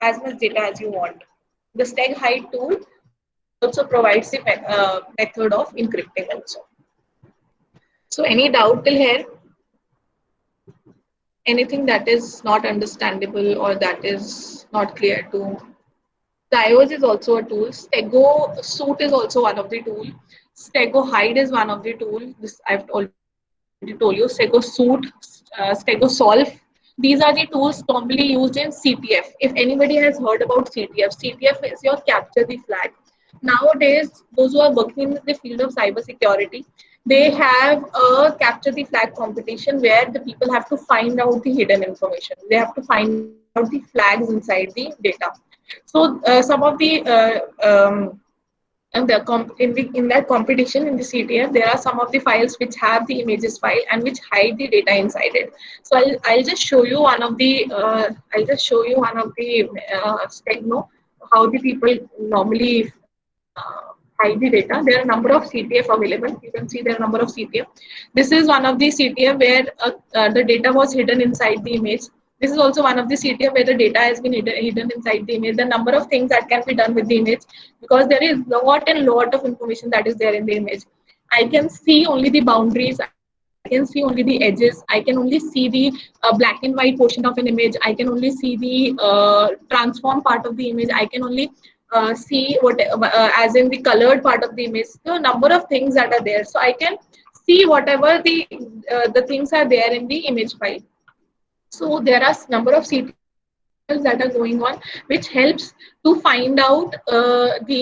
B: as much data as you want. The steg hide tool also provides the method of encrypting also. So any doubt till here? Anything that is not understandable or that is not clear to? Dios is also a tool. Stego suit is also one of the tool. Stego hide is one of the tool. This I've already told you. Stego suit, Stego solve. These are the tools commonly used in CTF. If anybody has heard about CTF, CTF is your capture the flag. Nowadays, those who are working in the field of cybersecurity, they have a capture the flag competition where the people have to find out the hidden information. They have to find out the flags inside the data. So some of the and in that competition in the CTF, there are some of the files which have the images file and which hide the data inside it. So I'll just show you one of the Stegno, how the people normally hide the data. There are a number of CTF available. You can see there are a number of CTF. This is one of the CTF where the data was hidden inside the image. This is also one of the CTF where the data has been hidden inside the image. The number of things that can be done with the image, because there is lot and lot of information that is there in the image. I can see only the boundaries. can see only the edges. I can only see the black and white portion of an image. I can only see the transform part of the image. I can only see what as in the colored part of the image. The number of things that are there. So I can see whatever the things are there in the image file. So there are number of CTLs that are going on, which helps to find out the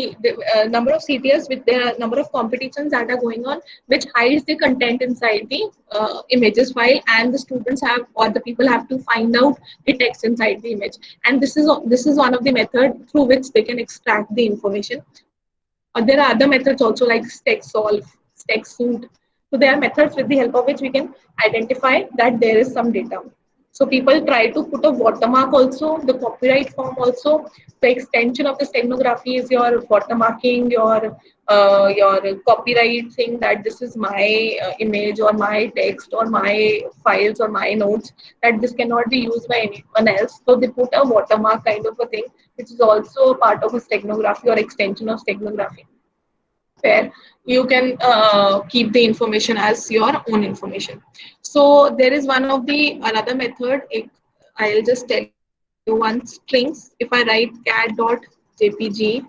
B: number of CTLs with the number of competitions that are going on, which hides the content inside the images file, and the students have or the people have to find out the text inside the image. And this is one of the method through which they can extract the information. There are other methods also like StackSolve, StackSuit. So there are methods with the help of which we can identify that there is some data. So people try to put a watermark also, the copyright form also. The extension of the stenography is your watermarking, your copyright thing that this is my image or my text or my files or my notes, that this cannot be used by anyone else. So they put a watermark kind of a thing, which is also part of a steganography or extension of steganography, where you can keep the information as your own information. So there is one of the another method. I'll just tell you one: strings. If I write cat.jpg,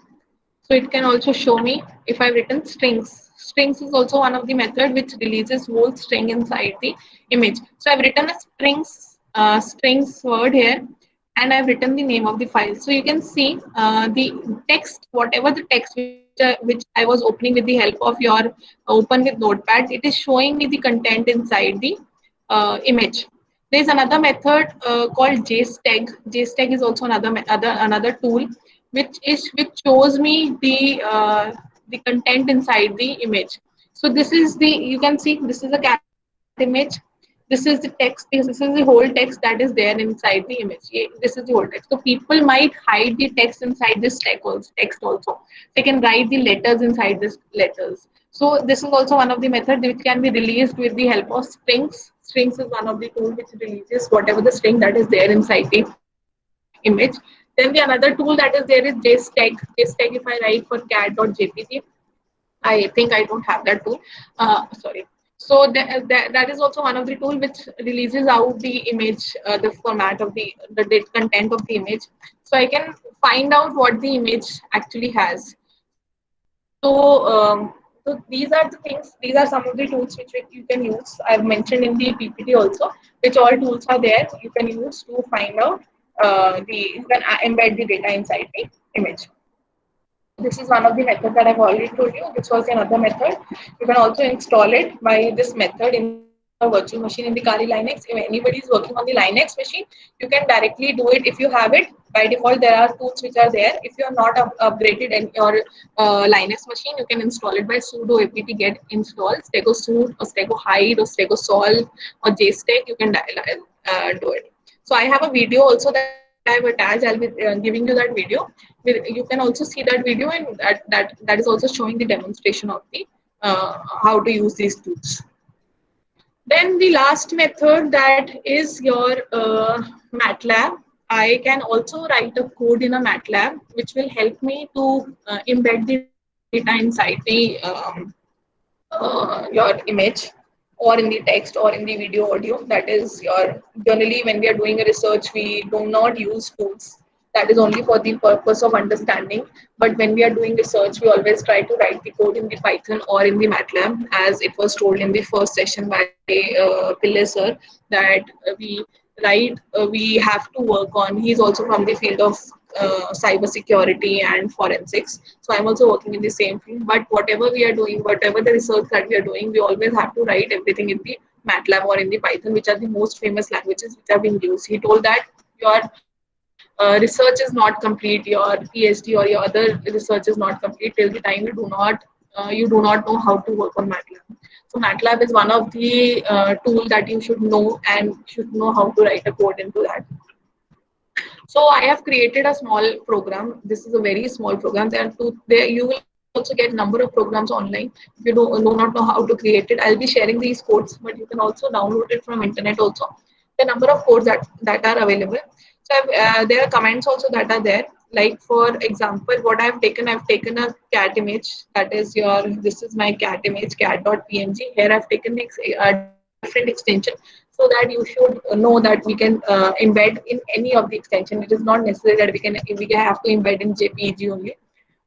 B: so it can also show me if I've written strings. Strings is also one of the method which releases whole string inside the image. So I've written a strings word here, and I've written the name of the file. So you can see the text, whatever the text which I was opening with the help of your open with notepad, it is showing me the content inside the image. There is another method called JSTAG. JSTAG is also another tool which shows me the content inside the image. So this is the, you can see this is a cat image. This is the text. This is the whole text that is there inside the image. This is the whole text. So people might hide the text inside this text also. They can write the letters inside this letters. So this is also one of the methods which can be released with the help of strings. Strings is one of the tools which releases whatever the string that is there inside the image. Then the another tool that is there is JSTAG. JSTAG, if I write for cat.jpg, I think I don't have that tool. Sorry. So that is also one of the tool which releases out the image, the format of the content of the image. So I can find out what the image actually has. So these are the things. These are some of the tools which you can use. I've mentioned in the PPT also, which all tools are there. You can use to find out you can embed the data inside the image. This is one of the methods that I've already told you. This was another method. You can also install it by this method in your virtual machine in the Kali Linux. If anybody is working on the Linux machine, you can directly do it. If you have it, by default, there are tools which are there. If you are not upgraded in your Linux machine, you can install it by sudo apt get install stegosuit or stegohide or stegosolve or JSTAG. You can do it. So I have a video also that I've attached. I'll be giving you that video. You can also see that video, and that is also showing the demonstration of the how to use these tools. Then the last method, that is your MATLAB. I can also write a code in a MATLAB which will help me to embed the data inside the your image, or in the text, or in the video audio. That is your, generally when we are doing a research, we do not use tools. That is only for the purpose of understanding. But when we are doing research, we always try to write the code in the Python or in the MATLAB, as it was told in the first session by Pillai sir, that we have to work on. He's also from the field of cyber security and forensics. So I'm also working in the same field. But whatever we are doing, whatever the research that we are doing, we always have to write everything in the MATLAB or in the Python, which are the most famous languages which are being used. He told that your research is not complete, your PhD or your other research is not complete till the time you do not know how to work on MATLAB. So MATLAB is one of the tool that you should know, and should know how to write a code into that. So I have created a small program. This is a very small program. There you will also get number of programs online. If you do not know how to create it, I'll be sharing these codes, but you can also download it from internet also. The number of codes that are available. So there are commands also that are there. Like for example, what I've taken a cat image. That is this is my cat image, cat.png. Here I've taken the different extension, so that you should know that we can embed in any of the extension. It is not necessary that we have to embed in JPEG only.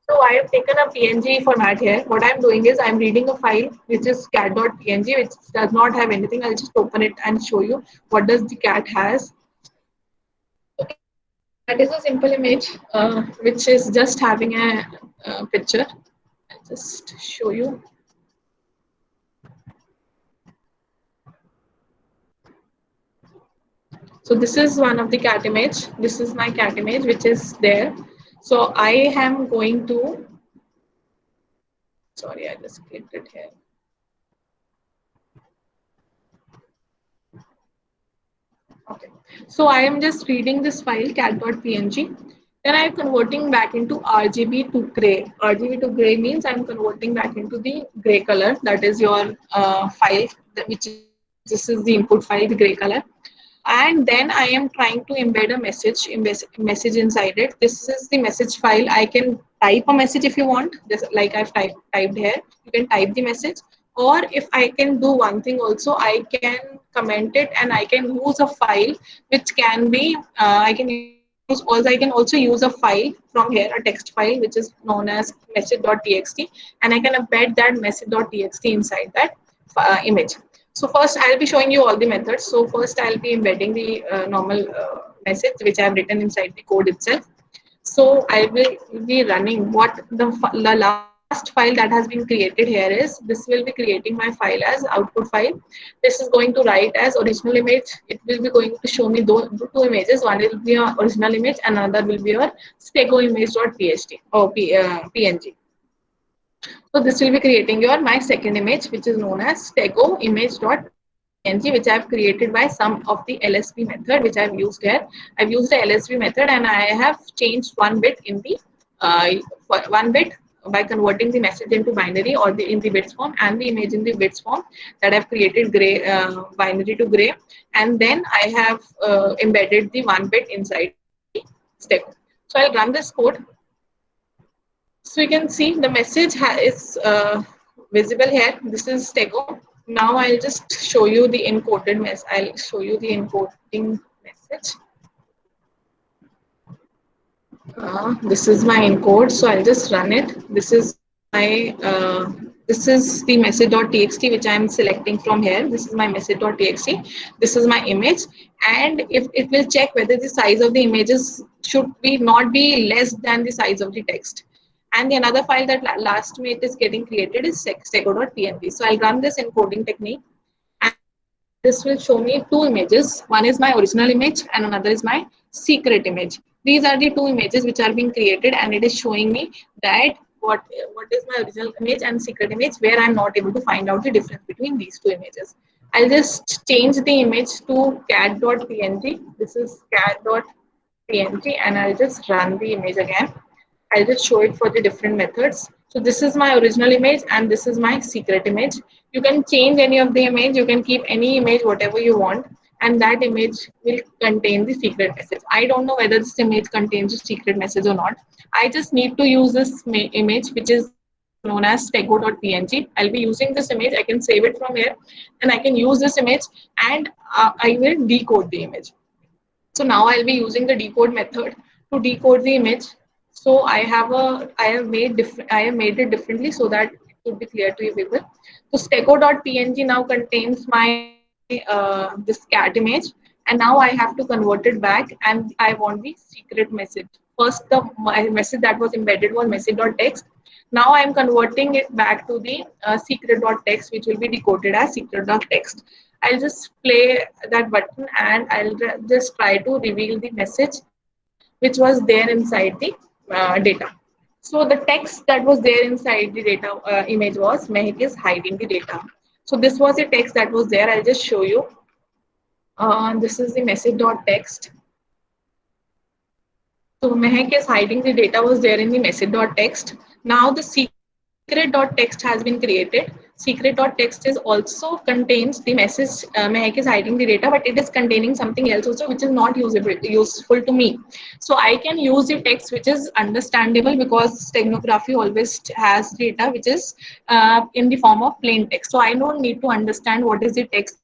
B: So I have taken a PNG format here. What I'm doing is I'm reading a file which is cat.png, which does not have anything. I'll just open it and show you what does the cat has. Okay. That is a simple image which is just having a picture. I'll just show you. So this is one of the cat image. This is my cat image which is there. So I am going to, sorry, I just clicked it here. Okay, so I am just reading this file cat.png. Then I'm converting back into RGB to gray. RGB to gray means I'm converting back into the gray color. That is your file, this is the input file, the gray color. And then I am trying to embed a message inside it. This is the message file. I can type a message if you want, just like I've typed here. You can type the message, or if I can do one thing also, I can comment it and I can use a file which can be I can also use a file from here, a text file which is known as message.txt, and I can embed that message.txt inside that image. So first I'll be showing you all the methods. So first I'll be embedding the normal message which I have written inside the code itself. So I will be running what the last file that has been created here is. This will be creating my file as output file. This is going to write as original image. It will be going to show me two images. One will be your original image, and another will be your stego image.png or png. So this will be creating my second image, which is known as stego image.png, which I have created by some of the LSB method which I have used here. I've used the LSB method and I have changed one bit in the one bit by converting the message into binary or in the bits form, and the image in the bits form that I've created gray binary to gray, and then I have embedded the one bit inside the stego. So I'll run this code. So you can see the message is visible here. This is stego. Now I'll just show you the encoded message. I'll show you the encoding message. This is my encode. So I'll just run it. This is my this is the message.txt which I am selecting from here. This is my message.txt. This is my image, and if it will check whether the size of the images should not be less than the size of the text. And the another file that last minute is getting created is stego.png. So I'll run this encoding technique, and this will show me two images. One is my original image and another is my secret image. These are the two images which are being created, and it is showing me that what is my original image and secret image, where I'm not able to find out the difference between these two images. I'll just change the image to cat.png. This is cat.png, and I'll just run the image again. I'll just show it for the different methods. So this is my original image and this is my secret image. You can change any of the image. You can keep any image, whatever you want, and that image will contain the secret message. I don't know whether this image contains a secret message or not. I just need to use this image, which is known as stego.png. I'll be using this image. I can save it from here, and I can use this image, and I will decode the image. So now I'll be using the decode method to decode the image. So I have made it differently so that it would be clear to you people. So stego.png now contains my this cat image, and now I have to convert it back, and I want the secret message. First, my message that was embedded was message.text. Now I am converting it back to the secret.text, which will be decoded as secret.text. I'll just play that button and I'll just try to reveal the message which was there inside the data. So the text that was there inside the data image was Mehak is hiding the data. So this was the text that was there. I'll just show you. This is the message.text. So Mehak is hiding the data was there in the message.text. Now the secret.text has been created. Secret.text is also contains the message Mehak is hiding the data, but it is containing something else also which is not useful to me. So I can use the text which is understandable, because steganography always has data which is in the form of plain text. So I don't need to understand what is the text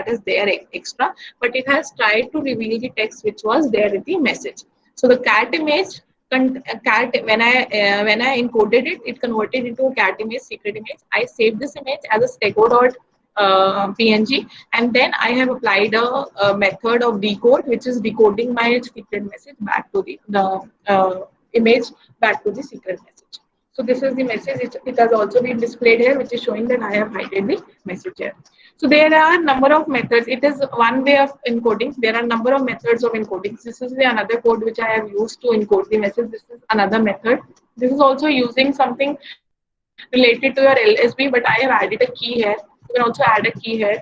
B: is there extra, but it has tried to reveal the text which was there in the message. So the cat image, cat when I encoded it, it converted into a cat image, secret image. I saved this image as a stego.png, and then I have applied a method of decode, which is decoding my secret message back to the image back to the secret message. So this is the message. It has also been displayed here, which is showing that I have hidden the message here. So there are number of methods. It is one way of encoding. There are number of methods of encoding. This is the another code which I have used to encode the message. This is another method. This is also using something related to your LSB, but I have added a key here. You can also add a key here,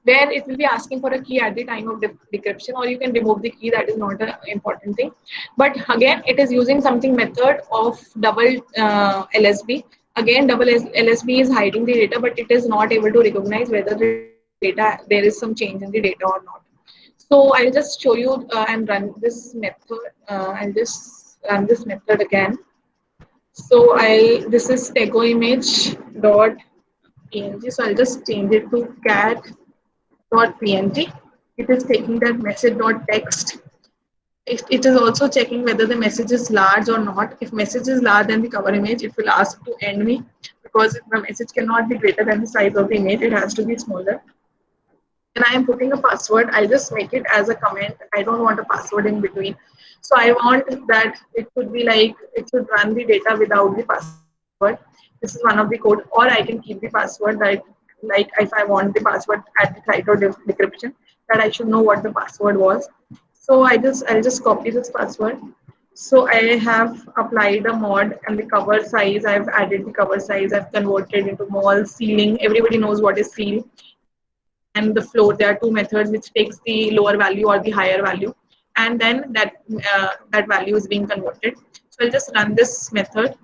B: where it will be asking for a key at the time of decryption, or you can remove the key. That is not an important thing. But again, it is using something method of double LSB. Again, double LSB is hiding the data, but it is not able to recognize whether the data, there is some change in the data or not. So I'll just show you and run this method. I'll just run this method again. So this is stego image dot png. So I'll just change it to cat.png. It is taking that message.text. It is also checking whether the message is large or not. If message is large than the cover image, it will ask to end me, because the message cannot be greater than the size of the image. It has to be smaller. And I am putting a password. I'll just make it as a comment. I don't want a password in between. So I want that it could be like, it should run the data without the password. This is one of the code, or I can keep the password, that like if I want the password at the title decryption, that I should know what the password was. So I'll just copy this password. So I have applied a mod, and the cover size, I've added the cover size, I've converted into mall, ceiling. Everybody knows what is ceil, and the floor. There are two methods, which takes the lower value or the higher value, and then that value is being converted. So I'll just run this method.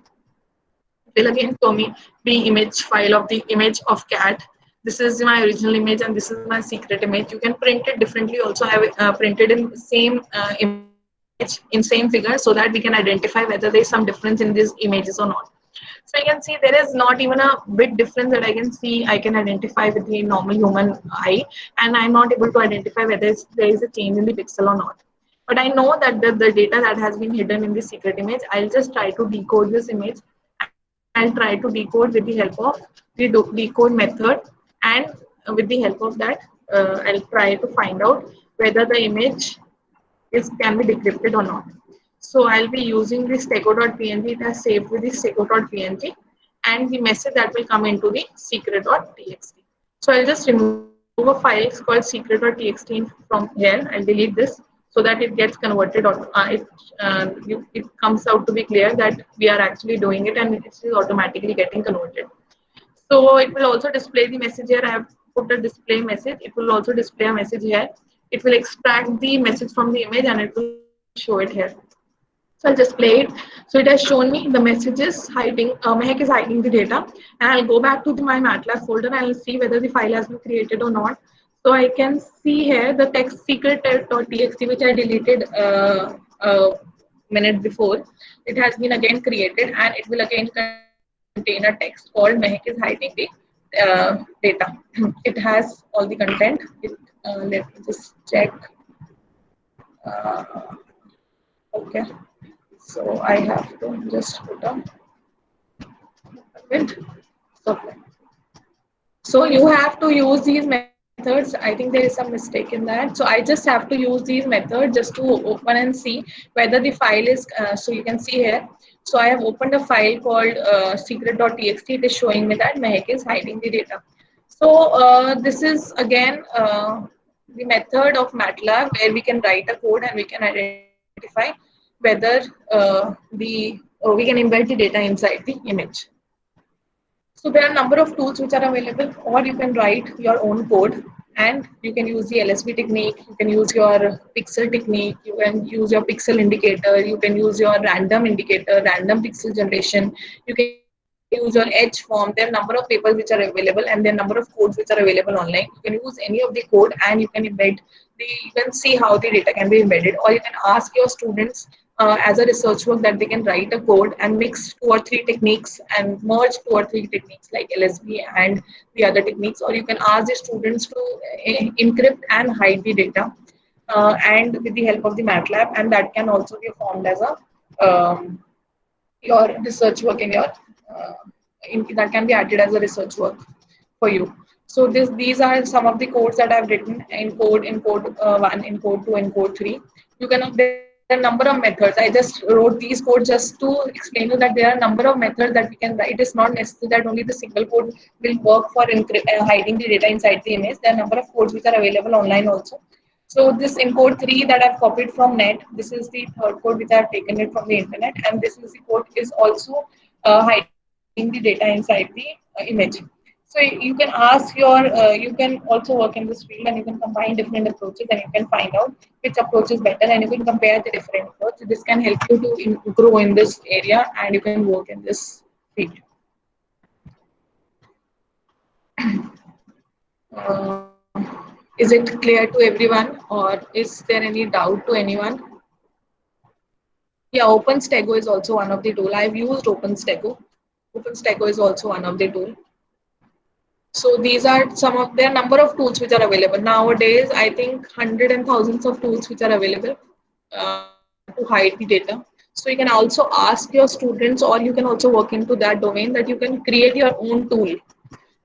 B: It will again show me the image file of the image of cat. This is my original image, and this is my secret image. You can print it differently. Also, I have printed in same image in same figure, so that we can identify whether there is some difference in these images or not. So you can see there is not even a bit difference that I can see. I can identify with the normal human eye, and I'm not able to identify whether there is a change in the pixel or not. But I know that the data that has been hidden in the secret image, I'll just try to decode this image, and I'll try to decode with the help of the decode method, and with the help of that, I'll try to find out whether the image can be decrypted or not. So I'll be using this stego.png. It has saved with the stego.png, and the message that will come into the secret.txt. So I'll just remove a file called secret.txt from here. I'll delete this so that it gets converted, or it comes out to be clear that we are actually doing it, and it is automatically getting converted. So it will also display the message here. I have put a display message. It will also display a message here. It will extract the message from the image, and it will show it here. So I'll just play it. So it has shown me the messages hiding, Mehak is hiding the data. And I'll go back to my MATLAB folder, and I'll see whether the file has been created or not. So I can see here the text secret.txt, which I deleted a minute before. It has been again created, and it will again contain a text called Mehak is hiding the data. It has all the content. Let me just check. Okay. So I have to just put a comment. Okay. So you have to use these methods. I think there is some mistake in that. So I just have to use these methods just to open and see whether the file is, so you can see here. So I have opened a file called secret.txt. It is showing me that Mehak is hiding the data. So this is again the method of MATLAB, where we can write a code and we can identify whether we can embed the data inside the image. So there are a number of tools which are available, or you can write your own code, and you can use the LSB technique, you can use your pixel technique, you can use your pixel indicator, you can use your random indicator, random pixel generation, you can use your edge form. There are a number of papers which are available, and there are a number of codes which are available online. You can use any of the code, and you can embed you can see how the data can be embedded, or you can ask your students as a research work that they can write a code and mix 2 or 3 techniques and merge 2 or 3 techniques like LSB and the other techniques, or you can ask the students to encrypt and hide the data and with the help of the MATLAB, and that can also be formed as a your research work in your that can be added as a research work for you. So these are some of the codes that I've written in code 1, in code 2, in code 3. You can there are a number of methods. I just wrote these codes just to explain you that there are a number of methods that we can write. It is not necessary that only the single code will work for hiding the data inside the image. There are a number of codes which are available online also. So this in code 3 that I've copied from net, this is the third code which I've taken it from the internet, and this is the code is also hiding the data inside the image. So you can ask you can also work in this field, and you can combine different approaches, and you can find out which approach is better, and you can compare the different approaches. This can help you to grow in this area, and you can work in this field. Uh, is it clear to everyone, or is there any doubt to anyone? Yeah, OpenStego is also one of the tool. I've used OpenStego. OpenStego is also one of the tool. So these are some of their number of tools which are available nowadays. I think hundreds and thousands of tools which are available to hide the data. So you can also ask your students, or you can also work into that domain that you can create your own tool.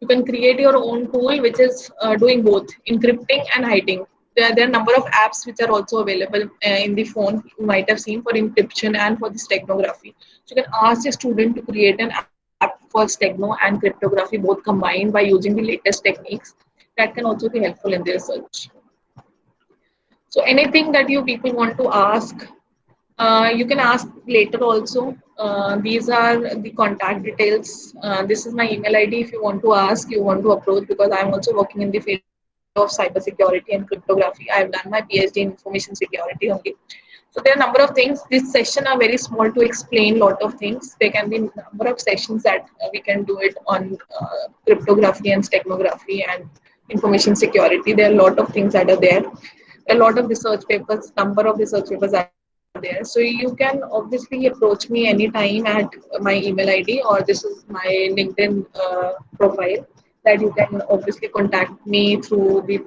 B: You can create your own tool which is doing both encrypting and hiding. There are a number of apps which are also available in the phone, you might have seen, for encryption and for this steganography. So you can ask the student to create an app for stegno and cryptography both combined by using the latest techniques. That can also be helpful in the research. So anything that you people want to ask, you can ask later also. These are the contact details. This is my email ID if you want to ask, you want to approach, because I'm also working in the field of cybersecurity and cryptography. I have done my PhD in information security only. So there are a number of things. This session are very small to explain lot of things. There can be number of sessions that we can do it on cryptography and steganography and information security. There are a lot of things that are there. A lot of research papers, number of research papers are there. So you can obviously approach me anytime at my email ID, or this is my LinkedIn profile, that you can obviously contact me through the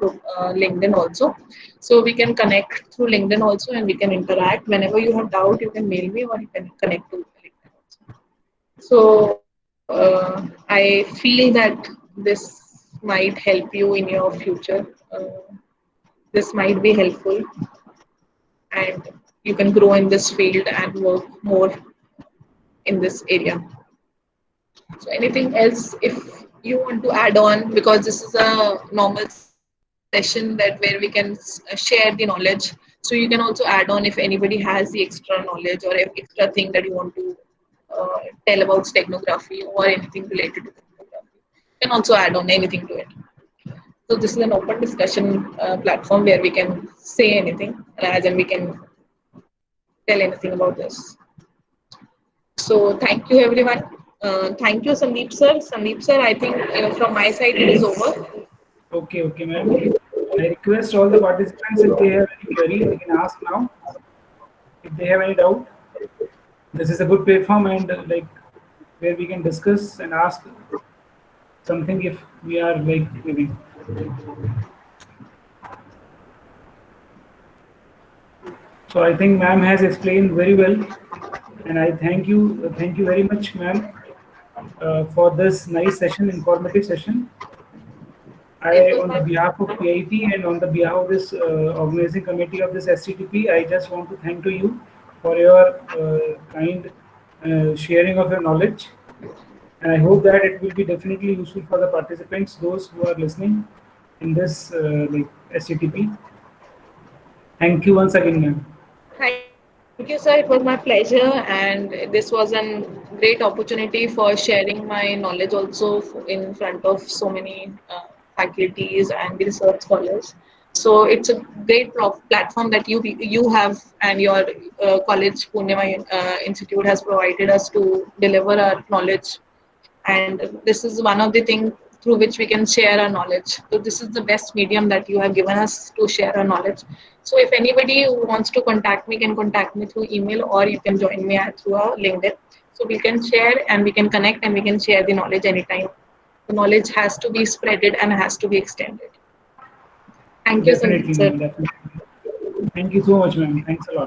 B: LinkedIn also. So we can connect through LinkedIn also, and we can interact. Whenever you have doubt, you can mail me, or you can connect to LinkedIn also. So I feel that this might help you in your future. This might be helpful, and you can grow in this field and work more in this area. So anything else if you want to add on, because this is a normal session that where we can share the knowledge. So you can also add on if anybody has the extra knowledge or extra thing that you want to tell about steganography or anything related to cryptography. You can also add on anything to it. So this is an open discussion platform where we can say anything, as in we can tell anything about this. So thank you everyone. Thank you Sandeep sir. Sandeep sir, I think from my side it is over.
A: Okay, ma'am. I request all the participants, if they have any query, they can ask now. If they have any doubt, this is a good platform, and like where we can discuss and ask something if we are like maybe. So I think ma'am has explained very well, and I thank you very much, ma'am, for this nice session, informative session. On the behalf of PIT and on the behalf of this organizing committee of this SCTP, I just want to thank to you for your kind sharing of your knowledge. And I hope that it will be definitely useful for the participants, those who are listening in this like SCTP. Thank you once again, ma'am.
B: Thank you, sir. It was my pleasure, and this was a great opportunity for sharing my knowledge also in front of so many faculties and research scholars. So it's a great platform that you have, and your college Purnima Institute has provided us to deliver our knowledge. And this is one of the things through which we can share our knowledge. So this is the best medium that you have given us to share our knowledge. So if anybody who wants to contact me can contact me through email, or you can join me through our LinkedIn. So we can share and we can connect and we can share the knowledge anytime. The knowledge has to be spreaded and has to be extended. Thank you so much,
A: Definitely,
B: sir.
A: ma'am. Definitely. Thank you so much, ma'am. Thanks a lot.